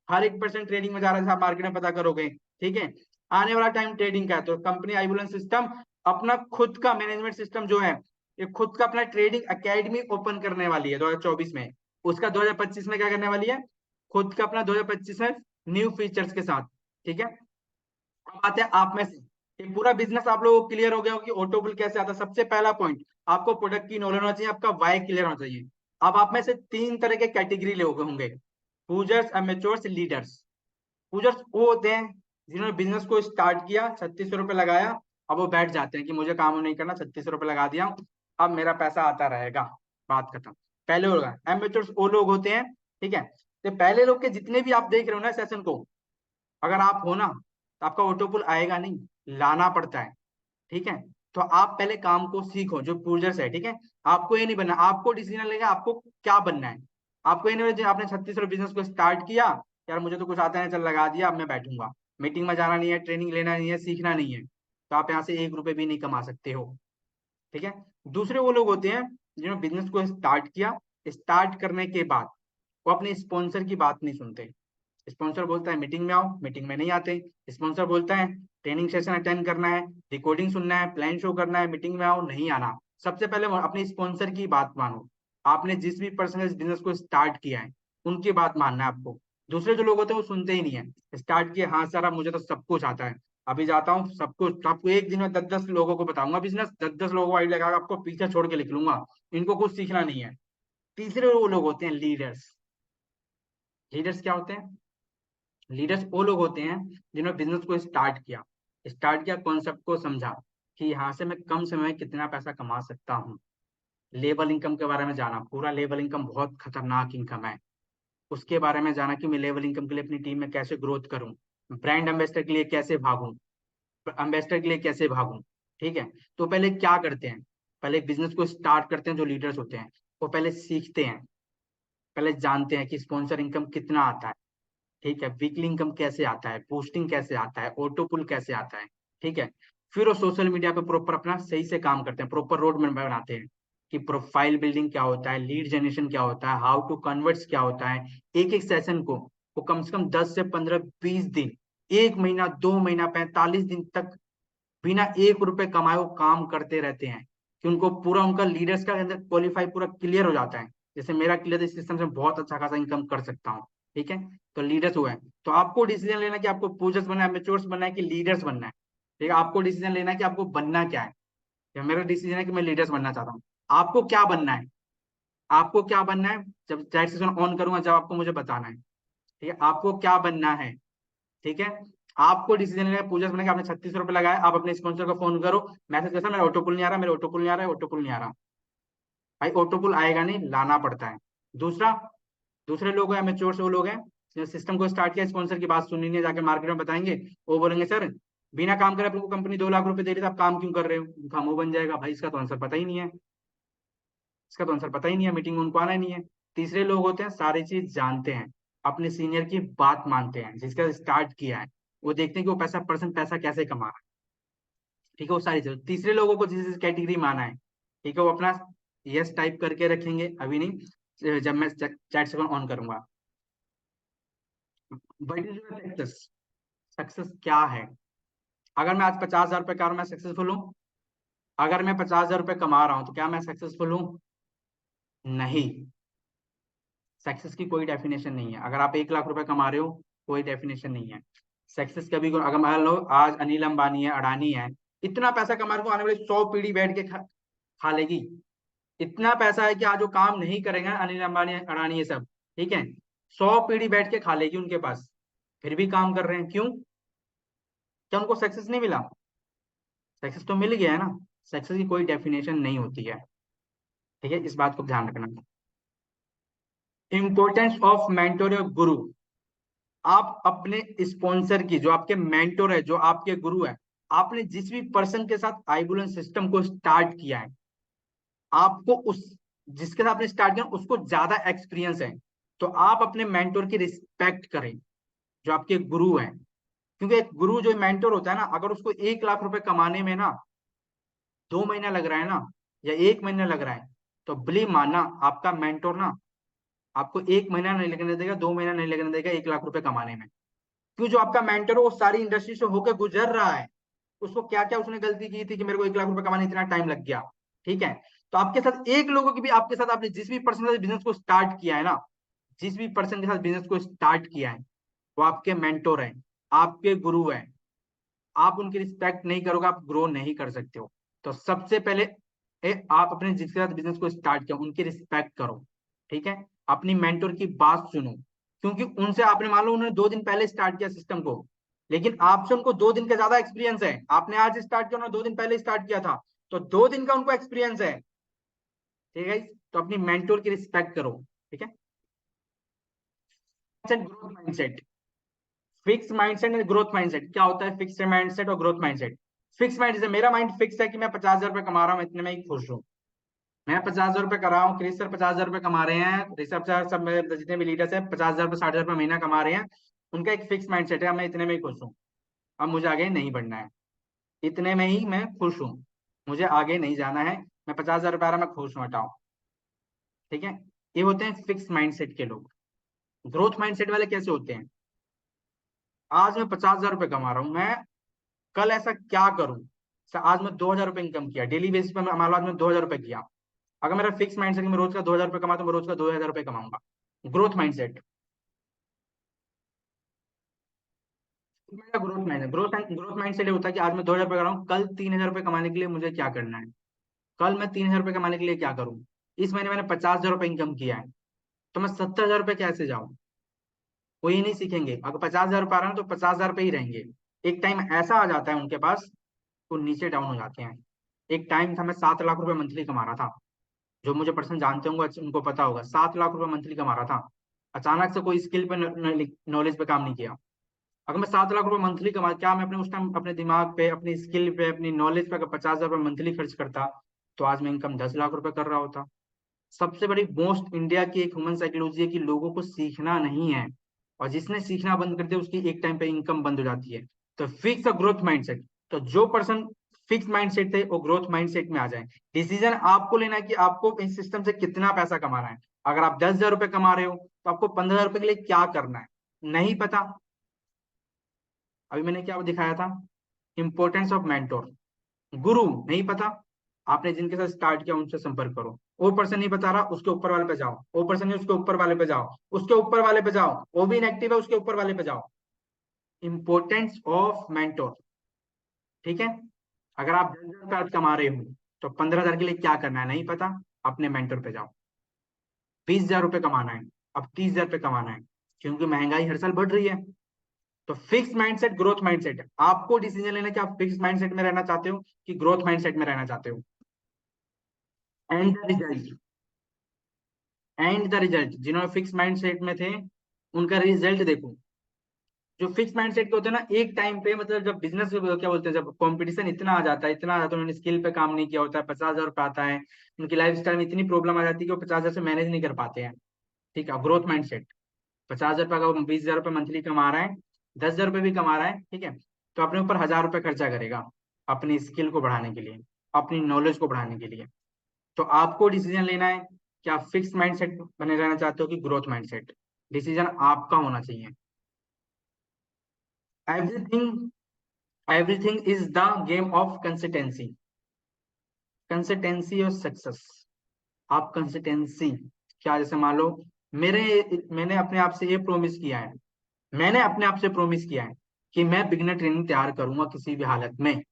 हर एक परसेंट ट्रेडिंग में जा रहा है, आप मार्केट में पता करोगे। ठीक है, आने वाला टाइम ट्रेडिंग का है, तो कंपनी आईबुलन सिस्टम अपना खुद का मैनेजमेंट सिस्टम जो है, ये खुद का अपना ट्रेडिंग एकेडमी ओपन करने वाली है 2024 में। उसका 2025 में क्या करने वाली है, खुद का अपना 2025 में न्यू फीचर्स के साथ। ठीक है, अब आते हैं आप में से, ये पूरा बिजनेस आप लोगों को क्लियर हो गया हो कि ऑटो बिल कैसे आता है। सबसे पहला पॉइंट, आपको प्रोडक्ट की नॉलेज होना चाहिए, आपका वाई क्लियर होना चाहिए। अब आप में से 3 तरह के कैटेगरी लोग होंगे, पूजर्स, अमेच्योर्स, लीडर्स। पूजर्स वो होते हैं जिन्होंने बिजनेस को स्टार्ट किया, 3600 रुपये लगाया, अब वो बैठ जाते हैं कि मुझे काम नहीं करना, 3600 रुपये लगा दिया, अब मेरा पैसा आता रहेगा, बात खत्म। पहले होगा एमेच्योर्स, वो लोग होते हैं, ठीक है, तो पहले लोग के जितने भी आप देख रहे हो ना सेशन को, अगर आप हो ना तो आपका ऑटो पुल आएगा नहीं, लाना पड़ता है। ठीक है, तो आप पहले काम को सीखो, जो पूजर्स है, ठीक है। आपको ये नहीं बनना, आपको डिसीजन लेगा आपको क्या बनना है। आपको ये नहीं जो आपने 36 बिजनेस को स्टार्ट किया, यार मुझे तो कुछ आता है, चल लगा दिया, अब मैं बैठूंगा, मीटिंग में जाना नहीं है, ट्रेनिंग लेना नहीं है, सीखना नहीं है, तो आप यहाँ से 1 रुपए भी नहीं कमा सकते हो। ठीक है, दूसरे वो लोग होते हैं जिन्होंने बिजनेस को स्टार्ट किया, स्टार्ट करने के बाद वो अपने स्पॉन्सर की बात नहीं सुनते। स्पॉन्सर बोलता है मीटिंग में आओ, मीटिंग में नहीं आते। स्पॉन्सर बोलता है ट्रेनिंग सेशन अटेंड करना है, रिकॉर्डिंग सुनना है, प्लान शो करना है, मीटिंग में आओ, नहीं आना। सबसे पहले अपने स्पॉन्सर की बात मानो। आपने जिस भी पर्सन ने बिजनेस को स्टार्ट किया है उनकी बात मानना है आपको। दूसरे जो लोग होते हैं वो सुनते ही नहीं है, स्टार्ट किए, हाँ सर अब मुझे तो सब कुछ आता है, अभी जाता हूँ सब कुछ, तो आपको एक दिन में 10-10 लोगों को बताऊंगा बिजनेस, 10-10 लोगों को आइडिया लगा आपको पीछे छोड़ के लिख लूंगा, इनको कुछ सीखना नहीं है। तीसरे वो लोग होते हैं लीडर्स। लीडर्स क्या होते हैं, लीडर्स वो लोग होते हैं जिन्होंने बिजनेस को स्टार्ट किया, कॉन्सेप्ट को समझा कि यहाँ से मैं कम समय में कितना पैसा कमा सकता हूँ। लेवल इनकम के बारे में जाना, पूरा लेवल इनकम बहुत खतरनाक इनकम है, उसके बारे में जाना कि मैं लेवल इनकम के लिए अपनी टीम में कैसे ग्रोथ करूँ, ब्रांड एम्बेसडर के लिए कैसे भागूं, एम्बेसडर के लिए कैसे भागूं। ठीक है, तो पहले क्या करते हैं, पहले बिजनेस को स्टार्ट करते हैं, जो लीडर्स होते हैं वो पहले सीखते हैं, पहले जानते हैं कि स्पॉन्सर इनकम कितना आता है। ठीक है, वीकली इनकम कैसे आता है, पोस्टिंग कैसे आता है, ऑटो पुल कैसे आता है। ठीक है, फिर वो सोशल मीडिया पे प्रॉपर अपना सही से काम करते हैं, प्रॉपर रोड मैप बनाते हैं कि प्रोफाइल बिल्डिंग क्या होता है, लीड जनरेशन क्या होता है, हाउ टू कन्वर्ट्स क्या होता है। एक एक सेशन को वो कम से कम 10 से 15 20 दिन, 1 महीना, 2 महीना, 45 दिन तक बिना 1 रुपए कमाए वो काम करते रहते हैं कि उनको पूरा उनका लीडर्स का अंदर क्वालिफाई पूरा क्लियर हो जाता है। जैसे मेरा क्लियर, इस सिस्टम से बहुत अच्छा खासा इनकम कर सकता हूँ। ठीक है, तो लीडर्स हुआ है, तो आपको डिसीजन लेना कि आपको पूजर्स बनना है, मेच्योर्स बनना है कि लीडर्स बनना है। ठीक है, आपको डिसीजन लेना है कि आपको बनना क्या है। या मेरा डिसीजन है कि मैं लीडर्स बनना चाहता हूँ। आपको क्या बनना है? आपको क्या बनना है? जब चैट सेशन ऑन करूंगा, जब आपको मुझे बताना है। ठीक है, आपको क्या बनना है? ठीक है, आपको डिसीजन लेना है। पूजा से मैंने आपने 36 रुपए लगाए, आप अपने स्पॉन्सर को फोन करो, मैसेज कैसा, मेरा ऑटोपुल नहीं आ रहा, मेरा ऑटोपुल नहीं आ रहा है, ऑटोपुल नहीं आ रहा। भाई ऑटोपुल आएगा नहीं, लाना पड़ता है। दूसरा, दूसरे लोग हैं मेच्योर से, वो लोग हैं जो सिस्टम को स्टार्ट किया, स्पॉन्सर की बात सुननी नहीं है, जाके मार्केट में बताएंगे। वो बोलेंगे सर बिना काम करे आपको कंपनी 2 लाख रुपए दे रही है, आप काम क्यों कर रहे हो? काम वो बन जाएगा। भाई इसका तो आंसर पता ही नहीं है, इसका तो आंसर पता ही नहीं है, मीटिंग में उनको आना ही नहीं है। तीसरे लोग होते हैं सारी चीज जानते हैं, अपने सीनियर की बात मानते हैं, जिसका स्टार्ट किया है, वो देखते हैं कि वो पैसा परसेंट पैसा कैसे कमा रहा है। ठीक है, वो सारी चीज तीसरे लोगों को जिस जिस कैटेगरी माना है, ठीक है, वो अपना यस टाइप करके रखेंगे, अभी नहीं, जब मैं चैट सेक्शन ऑन करूंगा। बट इज सक्सेस, सक्सेस क्या है? अगर मैं आज 50,000 रुपये का मैं सक्सेसफुल हूँ? अगर मैं 50,000 रुपये कमा रहा हूँ तो क्या मैं सक्सेसफुल हूँ? नहीं। सक्सेस की कोई डेफिनेशन नहीं है। अगर आप 1 लाख रुपए कमा रहे हो, कोई डेफिनेशन नहीं है सक्सेस कभी। अगर मान लो आज अनिल अंबानी है, अडानी है, इतना पैसा कमा रहे हो, आने वाली 100 पीढ़ी बैठ के खा लेगी। इतना पैसा है कि आज वो काम नहीं करेंगे अनिल अंबानी अडानी ये सब, ठीक है, 100 पीढ़ी बैठ के खा लेगी उनके पास, फिर भी काम कर रहे हैं। क्यों? क्या उनको सक्सेस नहीं मिला? सक्सेस तो मिल गया है ना। सक्सेस की कोई डेफिनेशन नहीं होती है। ठीक है, इस बात को ध्यान रखना। इंपॉर्टेंस ऑफ मेंटोर या गुरु। आप अपने स्पॉन्सर की, जो आपके मेंटोर है, जो आपके गुरु है, आपने जिस भी पर्सन के साथ आईबुलेंस सिस्टम को स्टार्ट किया है, आपको उस जिसके साथ आपने स्टार्ट किया उसको ज्यादा एक्सपीरियंस है, तो आप अपने मेंटोर की रिस्पेक्ट करें, जो आपके गुरु हैं। क्योंकि एक गुरु जो मेंटोर होता है ना, अगर उसको 1 लाख रुपए कमाने में ना 2 महीना लग रहा है ना, या 1 महीना लग रहा है, तो बिलीव मानना, आपका मेंटोर ना आपको 1 महीना नहीं लगने देगा, 2 महीना नहीं लगने देगा 1 लाख रुपए कमाने में। क्यों? जो आपका मेंटर वो सारी इंडस्ट्री से होकर गुजर रहा है, उसको क्या क्या उसने गलती की थी कि मेरे को 1 लाख रुपए कमाने इतना टाइम लग गया। ठीक है, तो आपके साथ एक लोगों की भी, आपके साथ आपने जिस भी पर्सन के साथ बिजनेस को स्टार्ट किया है ना, जिस भी पर्सन के साथ बिजनेस को स्टार्ट किया है, वो आपके मेंटोर है, आपके गुरु है। आप उनकी रिस्पेक्ट नहीं करोगे, आप ग्रो नहीं कर सकते हो। तो सबसे पहले आप अपने जिसके साथ बिजनेस को स्टार्ट किया उनकी रिस्पेक्ट करो। ठीक है, अपनी मेंटोर की बात सुनो, क्योंकि उनसे आपने, मान लो उन्होंने 2 दिन पहले स्टार्ट किया सिस्टम को, लेकिन आपसे उनको 2 दिन का ज्यादा एक्सपीरियंस है। आपने आज स्टार्ट किया, उन्होंने 2 दिन पहले स्टार्ट किया था, तो 2 दिन का उनको एक्सपीरियंस है। ठीक है, तो अपनी मेंटोर की रिस्पेक्ट करो। ठीक है, ग्रोथ माइंडसेट। फिक्स माइंडसेट और ग्रोथ माइंडसेट क्या होता है? फिक्स माइंडसेट और ग्रोथ माइंडसेट। फिक्स माइंडसेट, मेरा माइंड फिक्स है कि मैं 50,000 रुपए कमा रहा हूँ, इतने में ही खुश हूँ। मैं 50,000 रुपए कर रहा हूँ, क्रिस सर 50,000 रुपए कमा रहे हैं, ऋषभ सर, सब मेरे जितने भी लीडर्स हैं 50,000 रुपए 60,000 रुपए महीना कमा रहे हैं। उनका एक फिक्स माइंडसेट है, मैं इतने में ही खुश हूँ, अब मुझे आगे नहीं बढ़ना है, इतने में ही मैं खुश हूँ, मुझे आगे नहीं जाना है, मैं 50,000 रुपए आ रहा, मैं खुश हूँ, हटाओ। ठीक है, ये होते हैं फिक्स माइंडसेट के लोग। ग्रोथ माइंडसेट वाले कैसे होते हैं? आज मैं 50,000 रुपए कमा रहा हूँ, मैं कल ऐसा क्या करूं, आज मैं 2,000 रुपए इनकम किया डेली बेसिस पर, मान लो आज मैं 2,000 रुपए किया। अगर मेरा फिक्स माइंडसेट कि मैं रोज का 2,000 रुपए कमाता हूं, मैं रोज का 2,000 रुपए कमाऊंगा। ग्रोथ माइंडसेट, मेरा ग्रोथ माइंडसेट, ग्रोथ माइंडसेट होता है कि आज मैं 2,000 रुपए कर रहा हूँ, कल 3,000 रुपए कमाने के लिए मुझे क्या करना है, कल मैं 3,000 रुपए कमाने के लिए क्या करूँ। इस महीने मैंने 50,000 रुपए इनकम किया है, तो मैं 70,000 रुपए कैसे जाऊं? वो ये नहीं सीखेंगे। अगर 50,000 रुपए आ रहा है तो 50,000 रुपए ही रहेंगे। एक टाइम ऐसा आ जाता है उनके पास, वो नीचे डाउन हो जाते हैं। एक टाइम था मैं 7 लाख रुपए मंथली कमा रहा था, जो मुझे पर्सन जानते होंगे उनको पता होगा, 7 लाख रुपए मंथली कमा रहा था। अचानक से कोई स्किल पे नॉलेज पे काम नहीं किया। अगर मैं 7 लाख रुपए मंथली कमा, क्या मैं अपने उस टाइम अपने दिमाग पे, अपनी स्किल पे, अपनी नॉलेज पे अगर 50,000 रुपए मंथली खर्च करता, तो आज मैं इनकम 10 लाख रुपए कर रहा होता। सबसे बड़ी मोस्ट इंडिया की एक ह्यूमन साइकोलॉजी है कि लोगों को सीखना नहीं है, और जिसने सीखना बंद कर दिया उसकी एक टाइम पे इनकम बंद हो जाती है। तो फिक्स अ ग्रोथ माइंडसेट, तो जो पर्सन फिक्स माइंडसेट थे वो ग्रोथ माइंडसेट में आ जाए। डिसीजन आपको लेना है कि आपको इस सिस्टम से कितना पैसा कमाना है। अगर आप 10,000 रुपए कमा रहे हो, तो आपको 15,000 रुपए के लिए क्या करना है, नहीं पता। अभी मैंने क्या दिखाया था, इंपॉर्टेंस ऑफ मेंटोर। गुरु नहीं पता, आपने जिनके साथ स्टार्ट किया उनसे संपर्क करो। वो पर्सन नहीं बता रहा, उसके ऊपर वाले पे जाओ, वो पर्सन नहीं, उसके ऊपर वाले पे जाओ, उसके ऊपर वाले पे जाओ, वो भी इनएक्टिव है, उसके ऊपर वाले पे जाओ। Importance of mentor. ठीक है। अगर आप 10,000 रुपये कमा रहे हो तो 15,000 के लिए क्या करना है नहीं पता, अपने मेंटर पे जाओ। 20,000 रुपये कमाना है, अब 30,000 रुपये कमाना है, क्योंकि महंगाई हर साल बढ़ रही है। तो फिक्स माइंडसेट, ग्रोथ माइंडसेट, आपको डिसीजन लेना कि आप फिक्स माइंडसेट में रहना चाहते हो कि ग्रोथ माइंडसेट में रहना चाहते हो। एंड द रिजल्ट, जिन्होंने फिक्स माइंडसेट में थे उनका रिजल्ट देखो। जो फिक्स माइंडसेट के होते हैं ना, एक टाइम पे मतलब जब बिजनेस क्या बोलते हैं, जब कंपटीशन इतना आ जाता है, इतना आ जाता है, उन्होंने स्किल पे काम नहीं किया होता है, 50,000 रुपये आता है, उनकी लाइफ स्टाइल में इतनी प्रॉब्लम आ जाती है कि वो 50,000 से मैनेज नहीं कर पाते हैं। ठीक है, ग्रोथ माइंडसेट, 50,000 रुपये का 20,000 रुपये मंथली कमा रहा है, 10,000 रुपये भी कमा रहा है, ठीक है, तो अपने ऊपर 1,000 रुपये खर्चा करेगा अपनी स्किल को बढ़ाने के लिए, अपनी नॉलेज को बढ़ाने के लिए। तो आपको डिसीजन लेना है कि आप फिक्स माइंडसेट बने रहना चाहते हो कि ग्रोथ माइंडसेट। डिसीजन आपका होना चाहिए। Everything, everything is the game of consistency, consistency और सक्सेस। आप कंसिस्टेंसी, क्या जैसे मान लो मेरे मैंने अपने आप से ये प्रोमिस किया है, मैंने अपने आप से प्रोमिस किया है कि मैं बिगनर ट्रेनिंग तैयार करूंगा किसी भी हालत में,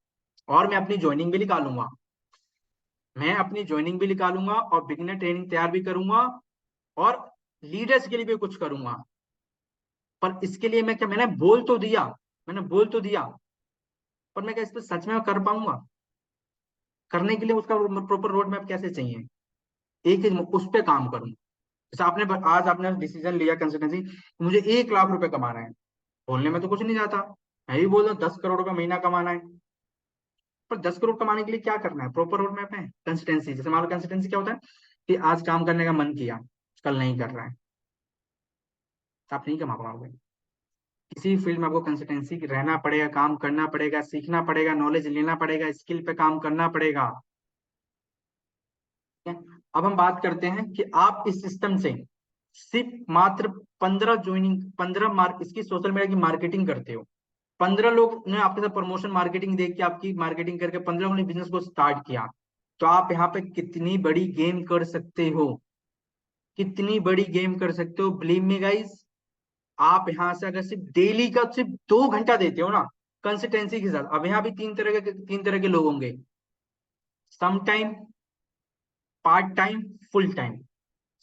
और मैं अपनी ज्वाइनिंग भी निकालूंगा, मैं अपनी ज्वाइनिंग भी निकालूंगा और बिगनर ट्रेनिंग तैयार भी करूंगा, और लीडर्स के लिए भी कुछ करूंगा। पर इसके लिए मैं क्या, मैंने बोल तो दिया, मैंने बोल तो दिया, पर मैं क्या इस पर सच में कर पाऊंगा? करने के लिए उसका प्रॉपर रोड मैप कैसे चाहिए, एक चीज उस पर काम करूं। जैसे आपने आज आपने डिसीजन लिया कंसिस्टेंसी, मुझे 1 लाख रुपए कमाना है, बोलने में तो कुछ नहीं जाता, मैं भी बोल रहा हूँ 10 करोड़ रुपए महीना कमाना है। पर 10 करोड़ कमाने के लिए क्या करना है, प्रॉपर रोड मैप है। कंसिस्टेंसी, जैसे मान लो कंसिस्टेंसी क्या होता है कि आज काम करने का मन किया, कल नहीं कर रहा है, तो आप नहीं कमा पाओगे। किसी फील्ड में आपको कंसिस्टेंसी रहना पड़ेगा, काम करना पड़ेगा, सीखना पड़ेगा, नॉलेज लेना पड़ेगा, स्किल पे काम करना पड़ेगा। ठीक है? अब हम बात करते हैं कि आप इस सिस्टम से सिर्फ मात्र 15 ज्वाइनिंग, 15 मार्क इसकी सोशल मीडिया की मार्केटिंग करते हो, 15 लोग ने आपके साथ प्रमोशन मार्केटिंग देख के आपकी मार्केटिंग करके 15 लोगों ने बिजनेस को स्टार्ट किया, तो आप यहाँ पे कितनी बड़ी गेम कर सकते हो, कितनी बड़ी गेम कर सकते हो, बिलीव मी गाइस। आप यहाँ से अगर सिर्फ डेली का सिर्फ 2 घंटा देते हो ना कंसिस्टेंसी के साथ, अब यहाँ भी तीन तरह के लोग होंगे, some time, part time, full time.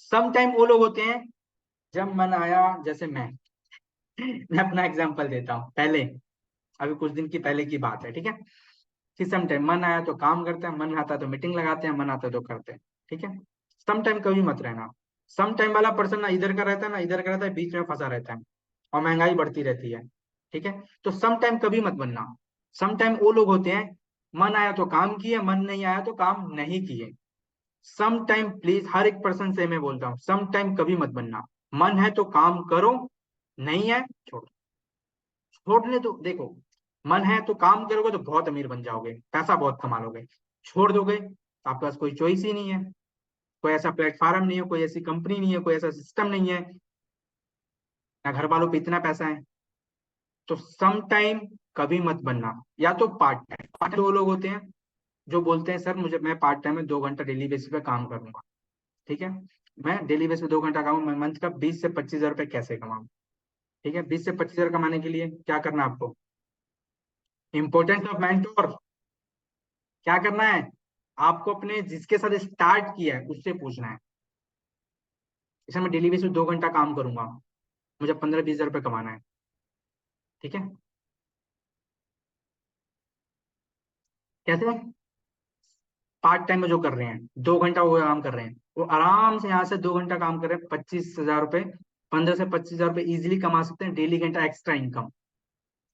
Some time वो लोग होते हैं जब मन आया, जैसे मैं अपना एग्जांपल देता हूँ पहले, अभी कुछ दिन की पहले की बात है, ठीक है, कि सम टाइम मन आया तो काम करते हैं, मन आता है तो मीटिंग लगाते हैं, मन आता है तो करते हैं, ठीक है। सम टाइम कभी मत रहना। सम टाइम वाला पर्सन ना इधर का रहता है ना इधर का रहता है, बीच में फंसा रहता है, और महंगाई बढ़ती रहती है, ठीक है। तो सम टाइम कभी मत बनना। सम टाइम वो लोग होते हैं मन आया तो काम किए, मन नहीं आया तो काम नहीं किए। सम टाइम प्लीज, हर एक पर्सन से मैं बोलता हूँ, सम टाइम कभी मत बनना। मन है तो काम करो, नहीं है छोड़, छोड़ने दो। देखो, मन है तो काम करोगे तो बहुत अमीर बन जाओगे, पैसा बहुत कमा लोगे। छोड़ दोगे तो आपके पास कोई चॉइस ही नहीं है, कोई ऐसा प्लेटफॉर्म नहीं है, कोई ऐसी कंपनी नहीं है, कोई ऐसा सिस्टम नहीं है, ना घर वालों पे इतना पैसा है। तो सम टाइम कभी मत बनना, या तो पार्ट टाइम। पार्ट वो लोग होते हैं जो बोलते हैं सर मुझे, मैं पार्ट टाइम में 2 घंटा डेली बेसिस पे काम करूंगा, ठीक है, मैं डेली बेसिस पे 2 घंटा काम, मैं मंथ का 20 से 25 हजार रुपये कैसे कमाऊं। ठीक है, 20 से 25 हजार कमाने के लिए क्या करना है आपको, इंपॉर्टेंस ऑफ मेंटोर, क्या करना है आपको, अपने जिसके साथ स्टार्ट किया है उससे पूछना है। जैसे मैं डेली बेसिस पे 2 घंटा काम करूंगा, मुझे 15-20 हजार रुपये कमाना है, ठीक है, कैसे, पार्ट टाइम में जो कर रहे हैं 2 घंटा वो काम कर रहे हैं, वो आराम से यहाँ से 2 घंटा काम कर रहे हैं, 25 हजार रुपये, 15 से 25 हजार रुपये इजिली कमा सकते हैं डेली घंटा एक्स्ट्रा इनकम।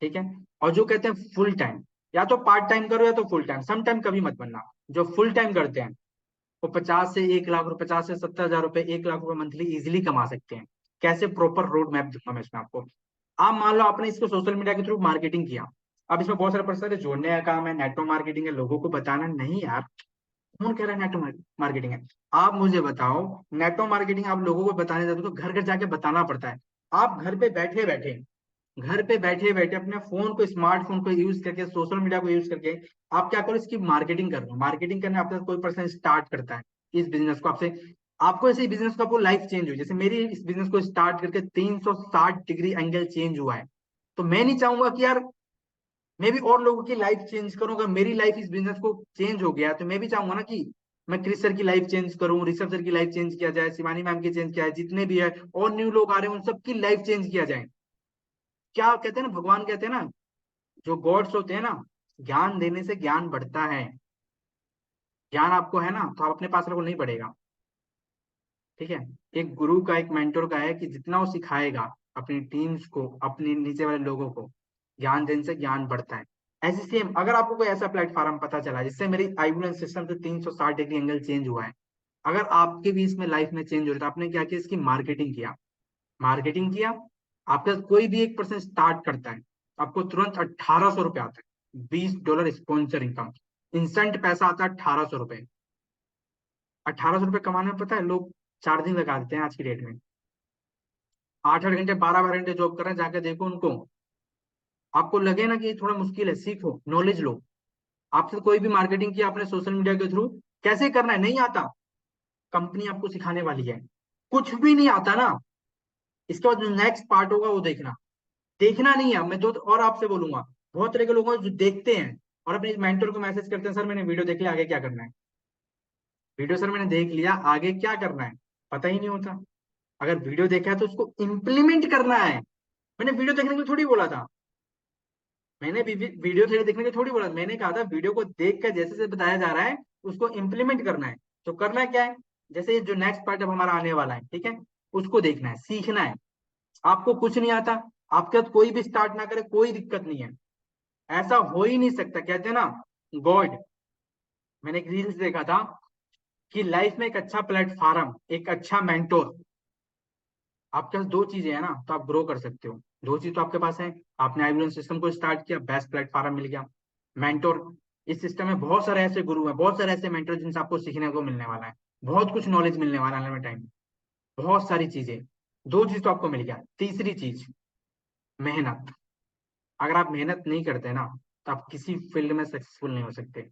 ठीक है, और जो कहते हैं फुल टाइम, या तो पार्ट टाइम करो या तो फुल टाइम, सम टाइम कभी मत बनना। जो फुल टाइम करते हैं वो 50 से 1 लाख रुपए, 50 से 70 हजार रुपए, 1 लाख रुपए मंथली इजिली कमा सकते हैं। कैसे, प्रॉपर रोड मैप दूंगा मैं इसमें आपको। आप मान लो आपने इसको सोशल मीडिया के थ्रू मार्केटिंग किया, अब इसमें बहुत सारे पर्सन जोड़ने का काम है, नेटवर्क मार्केटिंग है, लोगों को बताना नहीं यार, कौन कह रहा है नेटवर्क मार्केटिंग है। आप मुझे बताओ, नेटवर्क मार्केटिंग आप लोगों को बताने जाते हो तो घर घर जाके बताना पड़ता है। आप घर पे बैठे बैठे, घर पे बैठे बैठे अपने फोन को, स्मार्टफोन को यूज करके, सोशल मीडिया को यूज करके आप क्या करो, इसकी मार्केटिंग कर रहे हो। मार्केटिंग करने आपके साथ कोई पर्सन स्टार्ट करता है इस बिजनेस को आपसे, आपको ऐसे बिजनेस को, आपको लाइफ चेंज हुई, जैसे मेरी इस बिजनेस को स्टार्ट करके 360 डिग्री एंगल चेंज हुआ है। तो मैं नहीं चाहूंगा कि यार मैं भी और लोगों की लाइफ चेंज करूँ। अगर मेरी लाइफ इस बिजनेस को चेंज हो गया तो मैं भी चाहूंगा ना कि मैं क्रिस सर की लाइफ चेंज करूँ, ऋषभ सर की लाइफ चेंज किया जाए, शिवानी मैम की चेंज किया जाए, जितने भी है और न्यू लोग आ रहे हैं उन सबकी लाइफ चेंज किया जाए। क्या कहते हैं ना, भगवान कहते हैं ना, जो गॉड्स होते हैं ना, ज्ञान देने से ज्ञान बढ़ता है। ज्ञान आपको है ना तो आप अपने पास रखो, नहीं बढ़ेगा। ठीक है। एक गुरु का, एक मेंटर का है कि जितना वो सिखाएगा अपनी टीम्स को, अपने नीचे वाले लोगों को, ज्ञान देने से ज्ञान बढ़ता है। ऐसे सेम अगर आपको कोई ऐसा प्लेटफॉर्म पता चला जिससे मेरी आईबुलेंस सिस्टम से 360 डिग्री एंगल चेंज हुआ है, अगर आपके भी इसमें लाइफ में चेंज हो रहा है तो आपने क्या किया, इसकी मार्केटिंग किया। मार्केटिंग किया, आपका कोई भी एक पर्सन स्टार्ट करता है, आपको तुरंत 1800 रुपये आता है, $20 स्पॉन्सर इनकम, इंस्टेंट पैसा आता है 1800 रुपये। 1800 रुपये कमाने में पता है लोग 4 दिन लगा देते हैं आज की डेट में। 8 8 घंटे, 12 12 घंटे जॉब कर रहे हैं, जाके देखो उनको। आपको लगे ना कि ये थोड़ा मुश्किल है, सीखो, नॉलेज लो। आपसे कोई भी मार्केटिंग किया आपने सोशल मीडिया के थ्रू, कैसे करना है नहीं आता, कंपनी आपको सिखाने वाली है। कुछ भी नहीं आता ना, इसके बाद जो नेक्स्ट पार्ट होगा वो देखना। देखना नहीं है, मैं दो और आपसे बोलूंगा, बहुत तरह के लोग हैं जो देखते हैं और अपने मेंटर को मैसेज करते हैं, सर मैंने वीडियो देख लिया, आगे क्या करना है। वीडियो सर मैंने देख लिया, आगे क्या करना है पता ही नहीं होता। अगर वीडियो देखा है तो उसको इम्प्लीमेंट करना है। मैंने वीडियो देखने के लिए थोड़ी बोला था, मैंने वीडियो थोड़ी देखने के लिए थोड़ी बोला, मैंने कहा था वीडियो को देख कर जैसे जैसे बताया जा रहा है उसको इम्प्लीमेंट करना है। तो करना क्या है, जैसे ये जो नेक्स्ट पार्ट अब हमारा आने वाला है, ठीक है, उसको देखना है, सीखना है। आपको कुछ नहीं आता, आपके साथ कोई भी स्टार्ट ना करे कोई दिक्कत नहीं है, ऐसा हो ही नहीं सकता। कहते हैं ना, गॉड, मैंने एक रील्स देखा था कि लाइफ में एक अच्छा प्लेटफॉर्म, एक अच्छा मेंटोर, आपके पास दो चीजें हैं ना तो आप ग्रो कर सकते हो। दो चीज तो आपके पास है, आपने आईबीएम सिस्टम को स्टार्ट किया, बेस्ट प्लेटफॉर्म मिल गया, मेंटोर। इस सिस्टम में बहुत सारे ऐसे गुरु हैं, बहुत सारे ऐसे मेंटोर जिनसे आपको सीखने को मिलने वाला है, बहुत कुछ नॉलेज मिलने वाला है आने वाले टाइम में, बहुत सारी चीजें। दो चीज तो आपको मिल गया, तीसरी चीज मेहनत। अगर आप मेहनत नहीं करते ना तो आप किसी फील्ड में सक्सेसफुल नहीं हो सकते।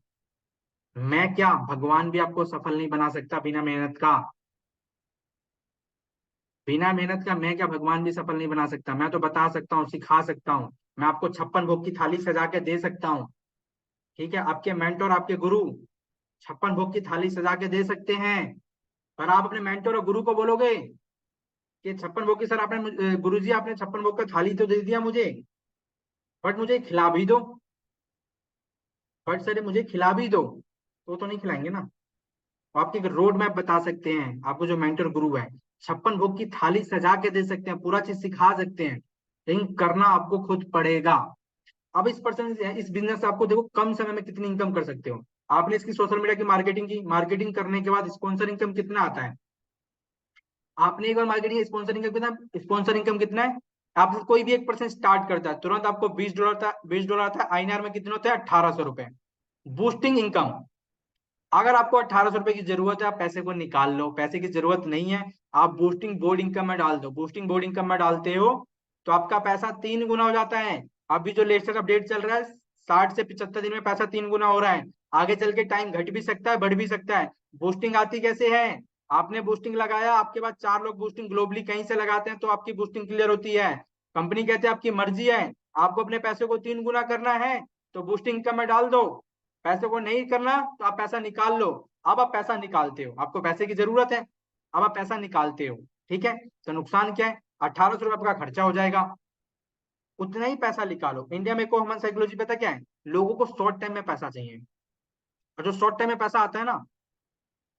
मैं क्या, भगवान भी आपको सफल नहीं बना सकता बिना मेहनत का। बिना मेहनत का मैं क्या, भगवान भी सफल नहीं बना सकता। मैं तो बता सकता हूँ, सिखा सकता हूँ, मैं आपको 56 भोग की थाली सजा के दे सकता हूँ। ठीक है, आपके मेंटोर, आपके गुरु 56 भोग की थाली सजा के दे सकते हैं। पर आप अपने मेंटोर और गुरु को बोलोगे कि 56 भोग की, सर आपने गुरु जी आपने 56 भोग का थाली तो दे दिया मुझे, बट मुझे खिला भी दो, बट सर मुझे खिला भी दो, तो नहीं खिलाएंगे ना। वो आपकी रोड मैप बता सकते हैं, आपको जो मेंटर गुरु है 56 भोग की थाली सजा के दे सकते हैं, पूरा चीज सिखा सकते हैं, लेकिन करना आपको खुद पड़ेगा। अब इस पर्सन, इस बिजनेस से आपको देखो कम समय में कितनी इनकम कर सकते हो। आपने इसकी सोशल मीडिया की मार्केटिंग की, मार्केटिंग करने के बाद स्पॉन्सर इनकम कितना आता है, आपने एक बार मार्केटिंग स्पॉन्सर इनकम कितना, स्पॉन्सर इनकम कितना है। आप कोई भी एक पर्सन स्टार्ट करता है तुरंत आपको $20 था, $20 आता है, आईएनआर में कितने होते हैं, 1800 रुपए, बूस्टिंग इनकम। अगर आपको 1800 रुपए की जरूरत है आप पैसे को निकाल लो, पैसे की जरूरत नहीं है आप बूस्टिंग बोर्ड इनकम में डाल दो। बूस्टिंग बोर्ड इनकम में डालते हो तो आपका पैसा 3 गुना हो जाता है। अभी जो लेटेस्ट अपडेट चल रहा है, 60 से 75 दिन में पैसा 3 गुना हो रहा है। आगे चल के टाइम घट भी सकता है, बढ़ भी सकता है। बूस्टिंग आती कैसे है, आपने बूस्टिंग लगाया, आपके बाद 4 लोग बूस्टिंग ग्लोबली कहीं से लगाते हैं तो आपकी बूस्टिंग क्लियर होती है। कंपनी कहते हैं आपकी मर्जी है, आपको अपने पैसे को 3 गुना करना है तो बूस्टिंग इनकम में डाल दो, पैसे को नहीं करना तो आप पैसा निकाल लो। अब आप पैसा निकालते हो, आपको पैसे की जरूरत है, अब आप पैसा निकालते हो। ठीक है, तो नुकसान क्या है, 1800 रुपये आपका खर्चा हो जाएगा, उतना ही पैसा निकालो। इंडिया में को ह्यूमन साइकोलॉजी पता क्या है, लोगों को शॉर्ट टाइम में पैसा चाहिए। और जो शॉर्ट टाइम में पैसा आता है ना,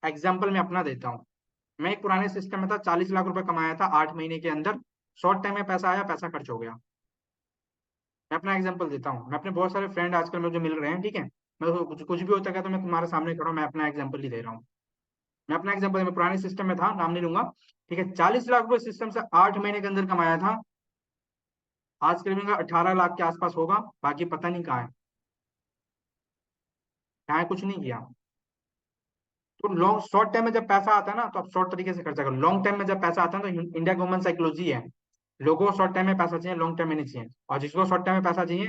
एग्जाम्पल मैं अपना देता हूँ, मैं एक पुराने सिस्टम में था, 40 लाख रुपए कमाया था 8 महीने के अंदर। शॉर्ट टाइम में पैसा आया, पैसा खर्च हो गया। मैं अपना एग्जांपल देता हूँ, मैं अपने बहुत सारे फ्रेंड आजकल में जो मिल रहे हैं, ठीक है, मैं कुछ भी होता है तो मैं तुम्हारे सामने खड़ा हूँ, मैं अपना एग्जांपल ही दे रहा हूँ। मैं अपना एग्जांपल, मैं पुराने सिस्टम में था, नाम नहीं लूंगा। ठीक है, 40 लाख रुपए सिस्टम से 8 महीने के अंदर कमाया था। आज करीब 18 लाख के आसपास होगा, बाकी पता नहीं कहाँ है, कहाँ है, कुछ नहीं किया। तो लॉन्ग शॉर्ट टाइम में जब पैसा आता है ना तो आप शॉर्ट तरीके से खर्चा करो। लॉन्ग टाइम में जब पैसा आता है तो इंडिया की ह्यूमन साइकोलॉजी है, लोगों को शॉर्ट टाइम में पैसा चाहिए, लॉन्ग टाइम में नहीं चाहिए। और जिसको शॉर्ट टाइम में पैसा चाहिए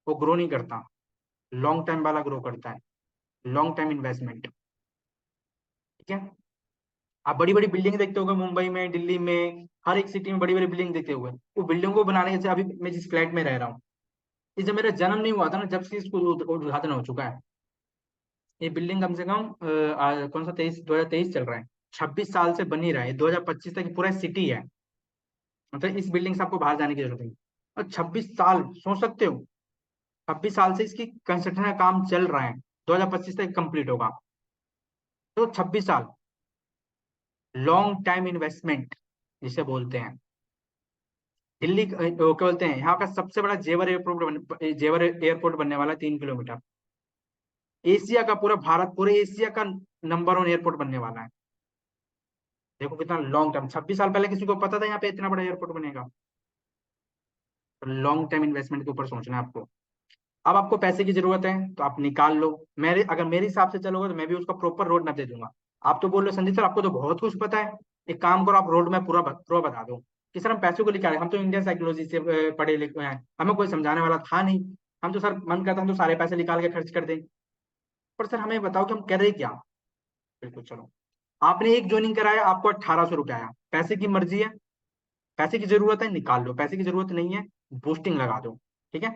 वो ग्रो नहीं करता, लॉन्ग टाइम वाला ग्रो करता है, लॉन्ग टाइम इन्वेस्टमेंट। ठीक है, आप बड़ी बड़ी बिल्डिंग देखते होंगे मुंबई में, दिल्ली में, हर एक सिटी में बड़ी बड़ी बिल्डिंग देखते हुए, वो बिल्डिंग को बनाने के, अभी मैं जिस फ्लैट में रह रहा हूँ, ये जब मेरा जन्म नहीं हुआ था ना, जब से इसको उद्घाटन हो चुका है। ये बिल्डिंग कम से कम कौन सा 2023 चल रहा है, 26 साल से बन ही रहा है, 2025 तक पूरा सिटी है। मतलब इस बिल्डिंग से आपको बाहर जाने की जरूरत नहीं। और 26 साल सोच सकते हो, 26 साल से इसकी कंस्ट्रक्शन का काम चल रहा है, 2025 तक कंप्लीट होगा। तो 26 साल, लॉन्ग टाइम इन्वेस्टमेंट जिसे बोलते हैं। दिल्ली वो क्या बोलते हैं, यहाँ का सबसे बड़ा जेवर एयरपोर्ट बनने वाला है, 3 किलोमीटर। एशिया का, पूरा भारत, पूरे एशिया का नंबर 1 एयरपोर्ट बनने वाला है। देखो कितना लॉन्ग टर्म, 26 साल पहले किसी को पता था यहाँ पे इतना बड़ा एयरपोर्ट बनेगा? लॉन्ग टर्म इन्वेस्टमेंट के ऊपर सोचना है आपको। अब आपको पैसे की जरूरत है तो आप निकाल लो। अगर मेरे हिसाब से चलोगे तो मैं भी उसका प्रॉपर रोड मैप दे दूंगा। आप तो बोल रहे हो संदीप सर आपको तो बहुत कुछ पता है, एक काम करो आप रोड मैप पूरा बता दो कि सर हम पैसों को लेकर हम तो इंडियन साइकोलॉजी से पढ़े लिखे हैं, हमें कोई समझाने वाला था नहीं। हम तो सर मन करता हम तो सारे पैसे निकाल के खर्च कर दें। पर सर हमें बताओ कि हम करें क्या। बिल्कुल चलो, आपने एक ज्वाइनिंग कराया, आपको 1800 रुपये आया, पैसे की मर्जी है, पैसे की जरूरत है निकाल लो, पैसे की जरूरत नहीं है बूस्टिंग लगा दो। ठीक है,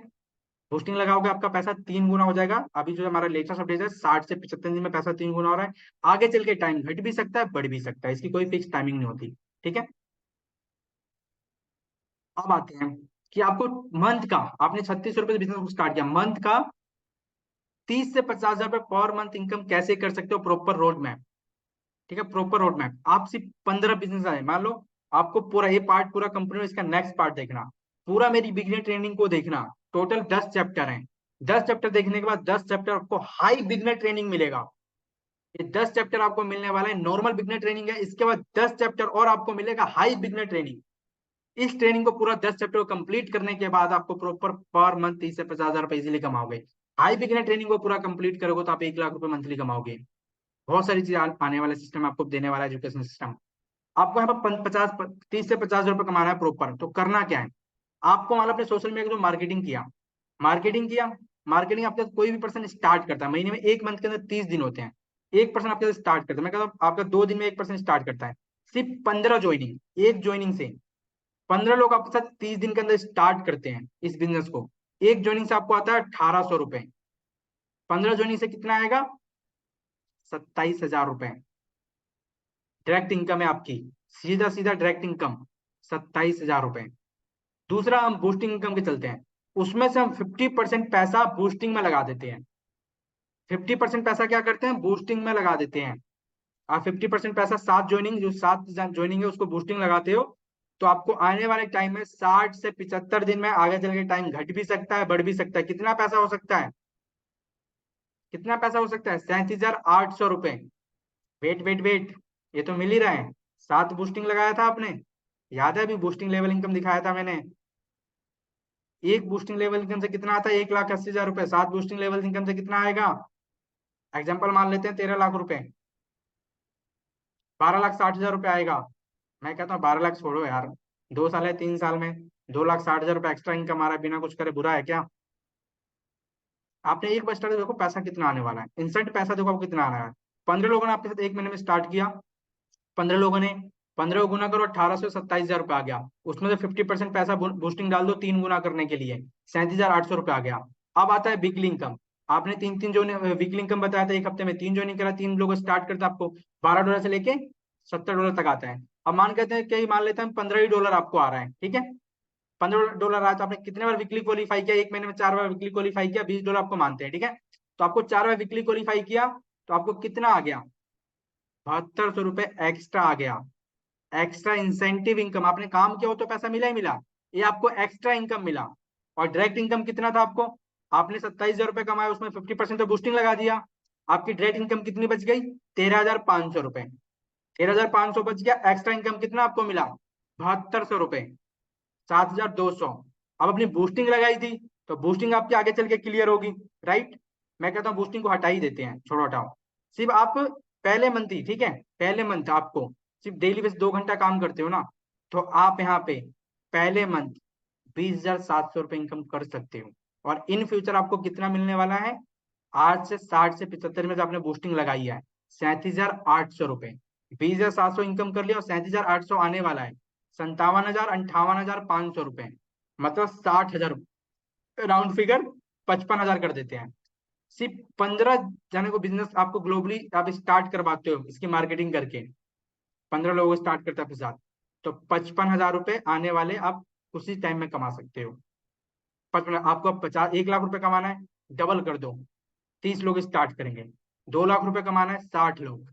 बूस्टिंग लगाओगे आपका पैसा 3 गुना हो जाएगा। अभी जो हमारा लेटेस्ट अपडेट है, 60 से 75 दिन में पैसा 3 गुना हो रहा है। आगे चल के टाइम घट भी सकता है, बढ़ भी सकता है, इसकी कोई फिक्स टाइमिंग नहीं होती। ठीक है, अब आते हैं कि आपको मंथ का, आपने 36 रुपए से बिजनेस को स्टार्ट किया, मंथ का 30 से 50 हजार रुपए पर मंथ इनकम कैसे कर सकते हो, प्रॉपर रोड मैप। ठीक है, प्रॉपर रोड मैप। आप सिर्फ 15 बिजनेस आए मान लो, आपको पूरा ये पार्ट पूरा कंप्लीट हो, इसका नेक्स्ट पार्ट देखना, पूरा मेरी बिगनर ट्रेनिंग को देखना। टोटल 10 चैप्टर हैं। 10 चैप्टर देखने के बाद 10 चैप्टर आपको हाई बिगनर ट्रेनिंग मिलेगा। ये 10 चैप्टर आपको मिलने वाला है, नॉर्मल बिगनर ट्रेनिंग है, इसके बाद 10 चैप्टर और आपको मिलेगा हाई बिगनर ट्रेनिंग। इस ट्रेनिंग को पूरा 10 चैप्टर को कंप्लीट करने के बाद आपको प्रॉपर पर मंथ 30 से 50 हजार रुपए इजीली कमाओगे। हाई बिगनर ट्रेनिंग को पूरा कंप्लीट करोगे तो आप 1 लाख रुपए मंथली कमाओगे। बहुत सारी चीज आने वाले सिस्टम आपको देने वाला एजुकेशन सिस्टम। आपको यहाँ पर 30 से 50 रुपए कमाना है प्रॉपर, तो करना क्या है, आपको मान लो अपने सोशल मीडिया की जो मार्केटिंग किया, मार्केटिंग आपका कोई भी पर्सन स्टार्ट करता है, महीने में 1 मंथ के अंदर 30 दिन होते हैं, एक पर्सन आपके स्टार्ट करता है, मैं कहता हूँ आपका 2 दिन में एक पर्सन स्टार्ट करता है। सिर्फ 15 ज्वाइनिंग, एक ज्वाइनिंग से 15 लोग आपके साथ 30 दिन के अंदर स्टार्ट करते हैं इस बिजनेस को। एक ज्वाइनिंग से आपको आता है 1800 रुपए, 15 ज्वाइनिंग से कितना आएगा, 27 हजार रुपए डायरेक्ट इनकम है आपकी, सीधा सीधा डायरेक्ट इनकम 27 हजार रुपए। दूसरा, हम बूस्टिंग इनकम के चलते हैं, उसमें से हम 50% पैसा बूस्टिंग में लगा देते हैं। 50% पैसा क्या करते हैं, बूस्टिंग में लगा देते हैं। आप 50% पैसा 7 ज्वाइनिंग, जो 7 ज्वाइनिंग है उसको बूस्टिंग लगाते हो, तो आपको आने वाले टाइम में 60 से 75 दिन में, आगे चल के टाइम घट भी सकता है, बढ़ भी सकता है, कितना पैसा हो सकता है, कितना पैसा हो सकता है, 37,800 रुपए। वेट वेट वेट, ये तो मिल ही रहा है। 7 बूस्टिंग लगाया था आपने, याद है अभी बूस्टिंग लेवल इनकम दिखाया था मैंने। एक बूस्टिंग लेवल इनकम से कितना आता है, 1,80,000 रुपए। 7 बूस्टिंग लेवल इनकम से कितना आएगा, एग्जाम्पल मान लेते हैं 13 लाख रुपए, 12,60,000 रुपए आएगा। मैं कहता हूँ 12 लाख छोड़ो यार, 2 साल है, 3 साल में 2,60,000 रुपए एक्स्ट्रा इनकम आ रहा है बिना कुछ करे, बुरा है क्या? आपने एक बार स्टार्ट, देखो पैसा कितना आने वाला है, इंस्टेंट पैसा देखो आपको कितना आना है। 15 लोगों ने आपके साथ 1 महीने में स्टार्ट किया, 15 लोगों ने, 15 को गुना करो, 1827 हजार रुपये आ गया। उसमें से 50% पैसा बूस्टिंग डाल दो 3 गुना करने के लिए, 37,800 रुपये आ गया। अब आता है वीकली इनकम। आपने तीन तीन जो वीकली इनकम बताया था, एक हफ्ते में 3 ज्वाइनिंग करा, 3 लोग स्टार्ट करते आपको $12 से लेके $70 तक आता है। अब मान कहते हैं कि मान लेते हैं $15 आपको आ रहा है, ठीक है। $15 आया तो आपने कितने बार वीकली क्वालिफाई किया, 1 महीने में 4 बार वीकली क्वालिफाई किया, $20 आपको मानते हैं, ठीक है। तो आपको 4 बार वीकली क्वालिफाई किया, तो आपको कितना आ गया, 7200 रुपये एक्स्ट्रा आ गया। एक्स्ट्रा इंसेंटिव इनकम, आपने काम किया हो तो पैसा मिला ही मिला, ये आपको एक्स्ट्रा इनकम मिला। और डायरेक्ट इनकम कितना था आपको, आपने 27 हजार रुपये कमाए, उसमें 50% तो बूस्टिंग लगा दिया, आपकी डायरेक्ट इनकम कितनी बच गई, 13,500 रुपए। 13,500 बच गया, एक्स्ट्रा इनकम कितना आपको मिला, 7200 रुपए, 7,200। अब अपनी बूस्टिंग लगाई थी, तो बूस्टिंग आपकी आगे चल के क्लियर होगी, राइट। मैं कहता हूँ बूस्टिंग को हटा ही देते हैं, छोड़ो हटाओ। सिर्फ आप पहले मंथ ही, ठीक है, पहले मंथ आपको सिर्फ डेली बेस 2 घंटा काम करते हो ना, तो आप यहाँ पे पहले मंथ 20,700 रुपये इनकम कर सकते हो। और इन फ्यूचर आपको कितना मिलने वाला है, आज से 60 से 75 में जो आपने बूस्टिंग लगाई है, 37,800 रुपये। 20,700 इनकम कर लिया और 37,800 आने वाला है, 57,000, 58,500 रुपए, मतलब 60,000। राउंड फिगर 55,000 कर देते हैं। सिर्फ 15 जने को बिजनेस आपको ग्लोबली आप स्टार्ट करवाते हो इसकी मार्केटिंग करके, 15 लोगों को स्टार्ट करते हैं आपके साथ, तो 55,000 रुपए आने वाले आप उसी टाइम में कमा सकते हो। 55, आपको 1 लाख रुपए कमाना है, डबल कर दो, 30 लोग स्टार्ट करेंगे। 2 लाख रुपए कमाना है, 60 लोग,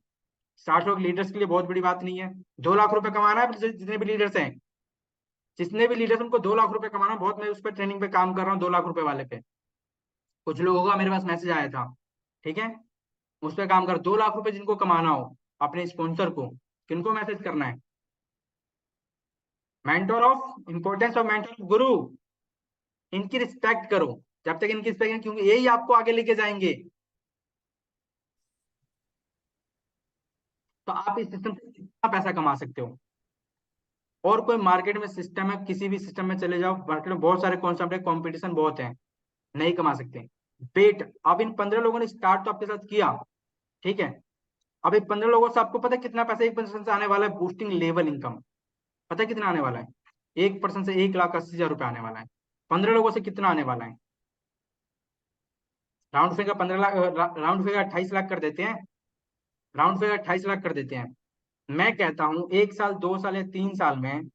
60 लोग लीडर्स के लिए बहुत बड़ी बात नहीं है। 2 लाख रुपए कमाना है, जितने भी लीडर्स हैं, जितने भी लीडर्स उनको 2 लाख रुपए कमाना है। बहुत मैं उस पर ट्रेनिंग पे काम कर रहा हूँ, 2 लाख रुपए वाले पे। कुछ लोगों का मेरे पास मैसेज आया था, ठीक है, उस पर काम कर। 2 लाख रुपए जिनको कमाना हो अपने स्पॉन्सर को, किनको मैसेज करना है? Mentor of importance of mentor गुरु, इनकी रिस्पेक्ट करो। जब तक इनकी रिस्पेक्ट, क्योंकि यही आपको आगे लेके जाएंगे। तो आप इस सिस्टम से कितना पैसा कमा सकते हो? और कोई मार्केट में सिस्टम है, किसी भी सिस्टम में चले जाओ, मार्केट में बहुत सारे कॉन्सेप्ट है, कॉम्पिटिशन बहुत है, नहीं कमा सकते। बेट, अब इन 15 लोगों ने स्टार्ट तो आपके साथ किया, ठीक है, अब इन 15 लोगों से आपको पता है कितना पैसा एक पर्सन से आने वाला है? बूस्टिंग लेवल इनकम पता है कितना आने वाला है? 1% से 1,80,000 रुपये आने वाला है। 15 लोगों से कितना आने वाला है? Round figure 15 lakh, round figure 28 lakh कर देते हैं, राउंड फिगर 28 लाख कर देते हैं। मैं कहता हूं 1 साल, 2 साल या 3 साल में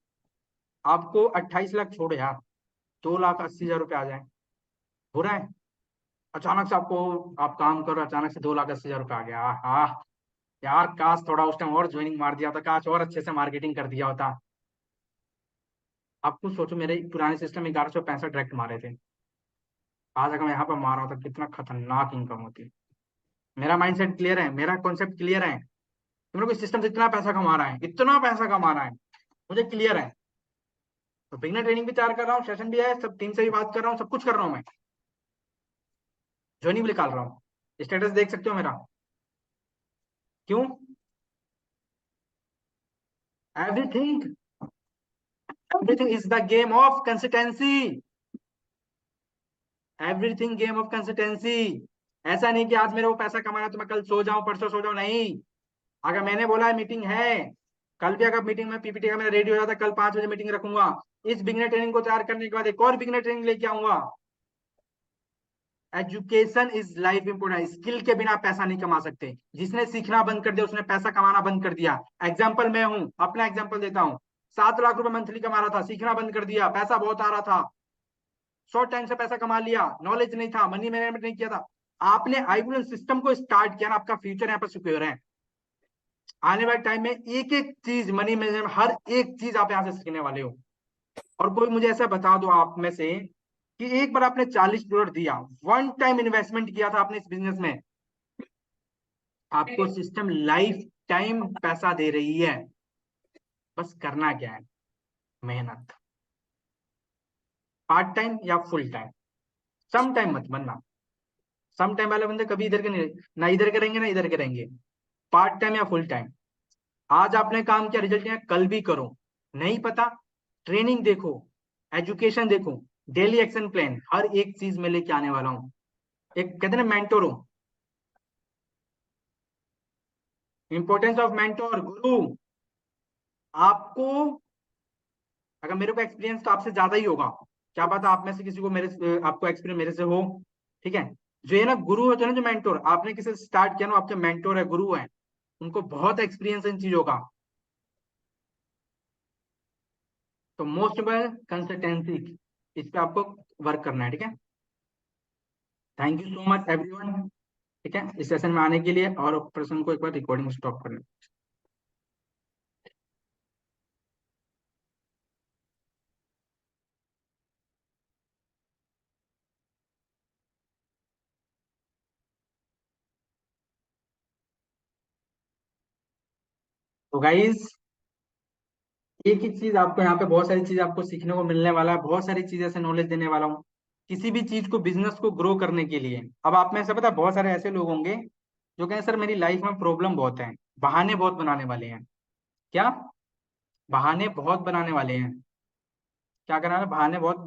आपको 28 लाख छोड़ो यार, 2,80,000 रुपये आ जाए, हो रहा है? अचानक से आपको, आप काम करो, अचानक से 2,80,000 रुपये आ गया, हाँ यार, काश थोड़ा उस टाइम और ज्वाइनिंग मार दिया होता, काश और अच्छे से मार्केटिंग कर दिया होता। आप खुद सोचो, मेरे पुराने सिस्टम 1165 डायरेक्ट मारे थे, आज अगर मैं यहाँ पर मार रहा होता कितना खतरनाक इनकम होती। मेरा माइंडसेट क्लियर है, मेरा कॉन्सेप्ट क्लियर है, तुम लोग इस सिस्टम से इतना पैसा कमा रहा है, इतना पैसा कमा रहा है, मुझे क्लियर है। तो बिगनर ट्रेनिंग भी तैयार कर रहा हूँ, सेशन भी है, सब टीम से भी बात कर रहा हूँ, सब कुछ कर रहा हूँ मैं, ज्वाइनिंग भी निकाल रहा हूँ। स्टेटस देख सकते हो मेरा, क्यों? Everything, everything is the game of consistency, everything game of consistency. ऐसा नहीं कि आज मेरे को पैसा कमाना तो मैं कल सो जाऊं, परसों सो जाऊं, नहीं। अगर मैंने बोला है मीटिंग है, कल भी अगर मीटिंग में पीपीटी का मेरा रेडी हो जाता है, कल 5 बजे मीटिंग रखूंगा। इस बिगनर ट्रेनिंग को तैयार करने के बाद एक और बिगनर ट्रेनिंग लेके आऊंगा। Education is life important, skill के बिना पैसा नहीं कमा सकते। जिसने सीखना बंद कर दिया उसने पैसा कमाना बंद कर दिया। एग्जाम्पल मैं हूं, अपना एग्जाम्पल देता हूँ। 7 लाख रुपए मंथली कमा रहा था, सीखना बंद कर दिया, पैसा बहुत आ रहा था, शॉर्ट टाइम से पैसा कमा लिया, नॉलेज नहीं था, मनी मैनेजमेंट नहीं किया था। आपने आईबुलन सिस्टम को स्टार्ट किया ना, आपका फ्यूचर यहाँ पर सिक्योर है। आने वाले टाइम में एक एक चीज, मनी मैनेजमेंट, हर एक चीज आप यहाँ से सीखने वाले हो। और कोई मुझे ऐसा बता दो आप में से कि एक बार आपने $40 दिया, वन टाइम इन्वेस्टमेंट किया था आपने इस बिजनेस में, आपको सिस्टम लाइफ टाइम पैसा दे रही है। बस करना क्या है? मेहनत, पार्ट टाइम या फुल टाइम। सम टाइम मत बनना, सम टाइम वाले बंदे कभी इधर के नहीं, ना इधर करेंगे ना इधर करेंगे। पार्ट टाइम या फुल टाइम। आज आपने काम किया, रिजल्ट किया, कल भी करो। नहीं पता, ट्रेनिंग देखो, एजुकेशन देखो, डेली एक्शन प्लान, हर एक चीज में लेके आने वाला हूँ। एक कहते हैं ना मेंटोर हो, इंपॉर्टेंस ऑफ मेंटोर गुरु। आपको, अगर मेरे को एक्सपीरियंस तो आपसे ज्यादा ही होगा, क्या पता आप में से किसी को आपको एक्सपीरियंस मेरे से हो, ठीक है। जो है ना गुरु होते हैं ना, जो मेंटोर, आपने किसी से स्टार्ट किया ना, आपके मेंटोर है, गुरु है, उनको बहुत एक्सपीरियंस है इन चीजों का। तो मोस्ट इम्पोर्टेंट कंसिस्टेंसी, इस पे आपको वर्क करना है, ठीक है। Thank you so much everyone, ठीक है, इस सेशन में आने के लिए। और प्रश्न को एक बार रिकॉर्डिंग स्टॉप करना। तो गाइज, एक ही चीज आपको यहाँ पे, बहुत सारी चीज आपको सीखने को मिलने वाला है, बहुत सारी चीजें ऐसे नॉलेज देने वाला हूँ किसी भी चीज को, बिजनेस को ग्रो करने के लिए। अब आप में से पता है, बहुत सारे ऐसे लोग होंगे जो कहें सर मेरी लाइफ में प्रॉब्लम बहुत है, बहाने बहुत बनाने वाले हैं। क्या? बहाने बहुत बनाने वाले हैं। क्या करना है? बहाने बहुत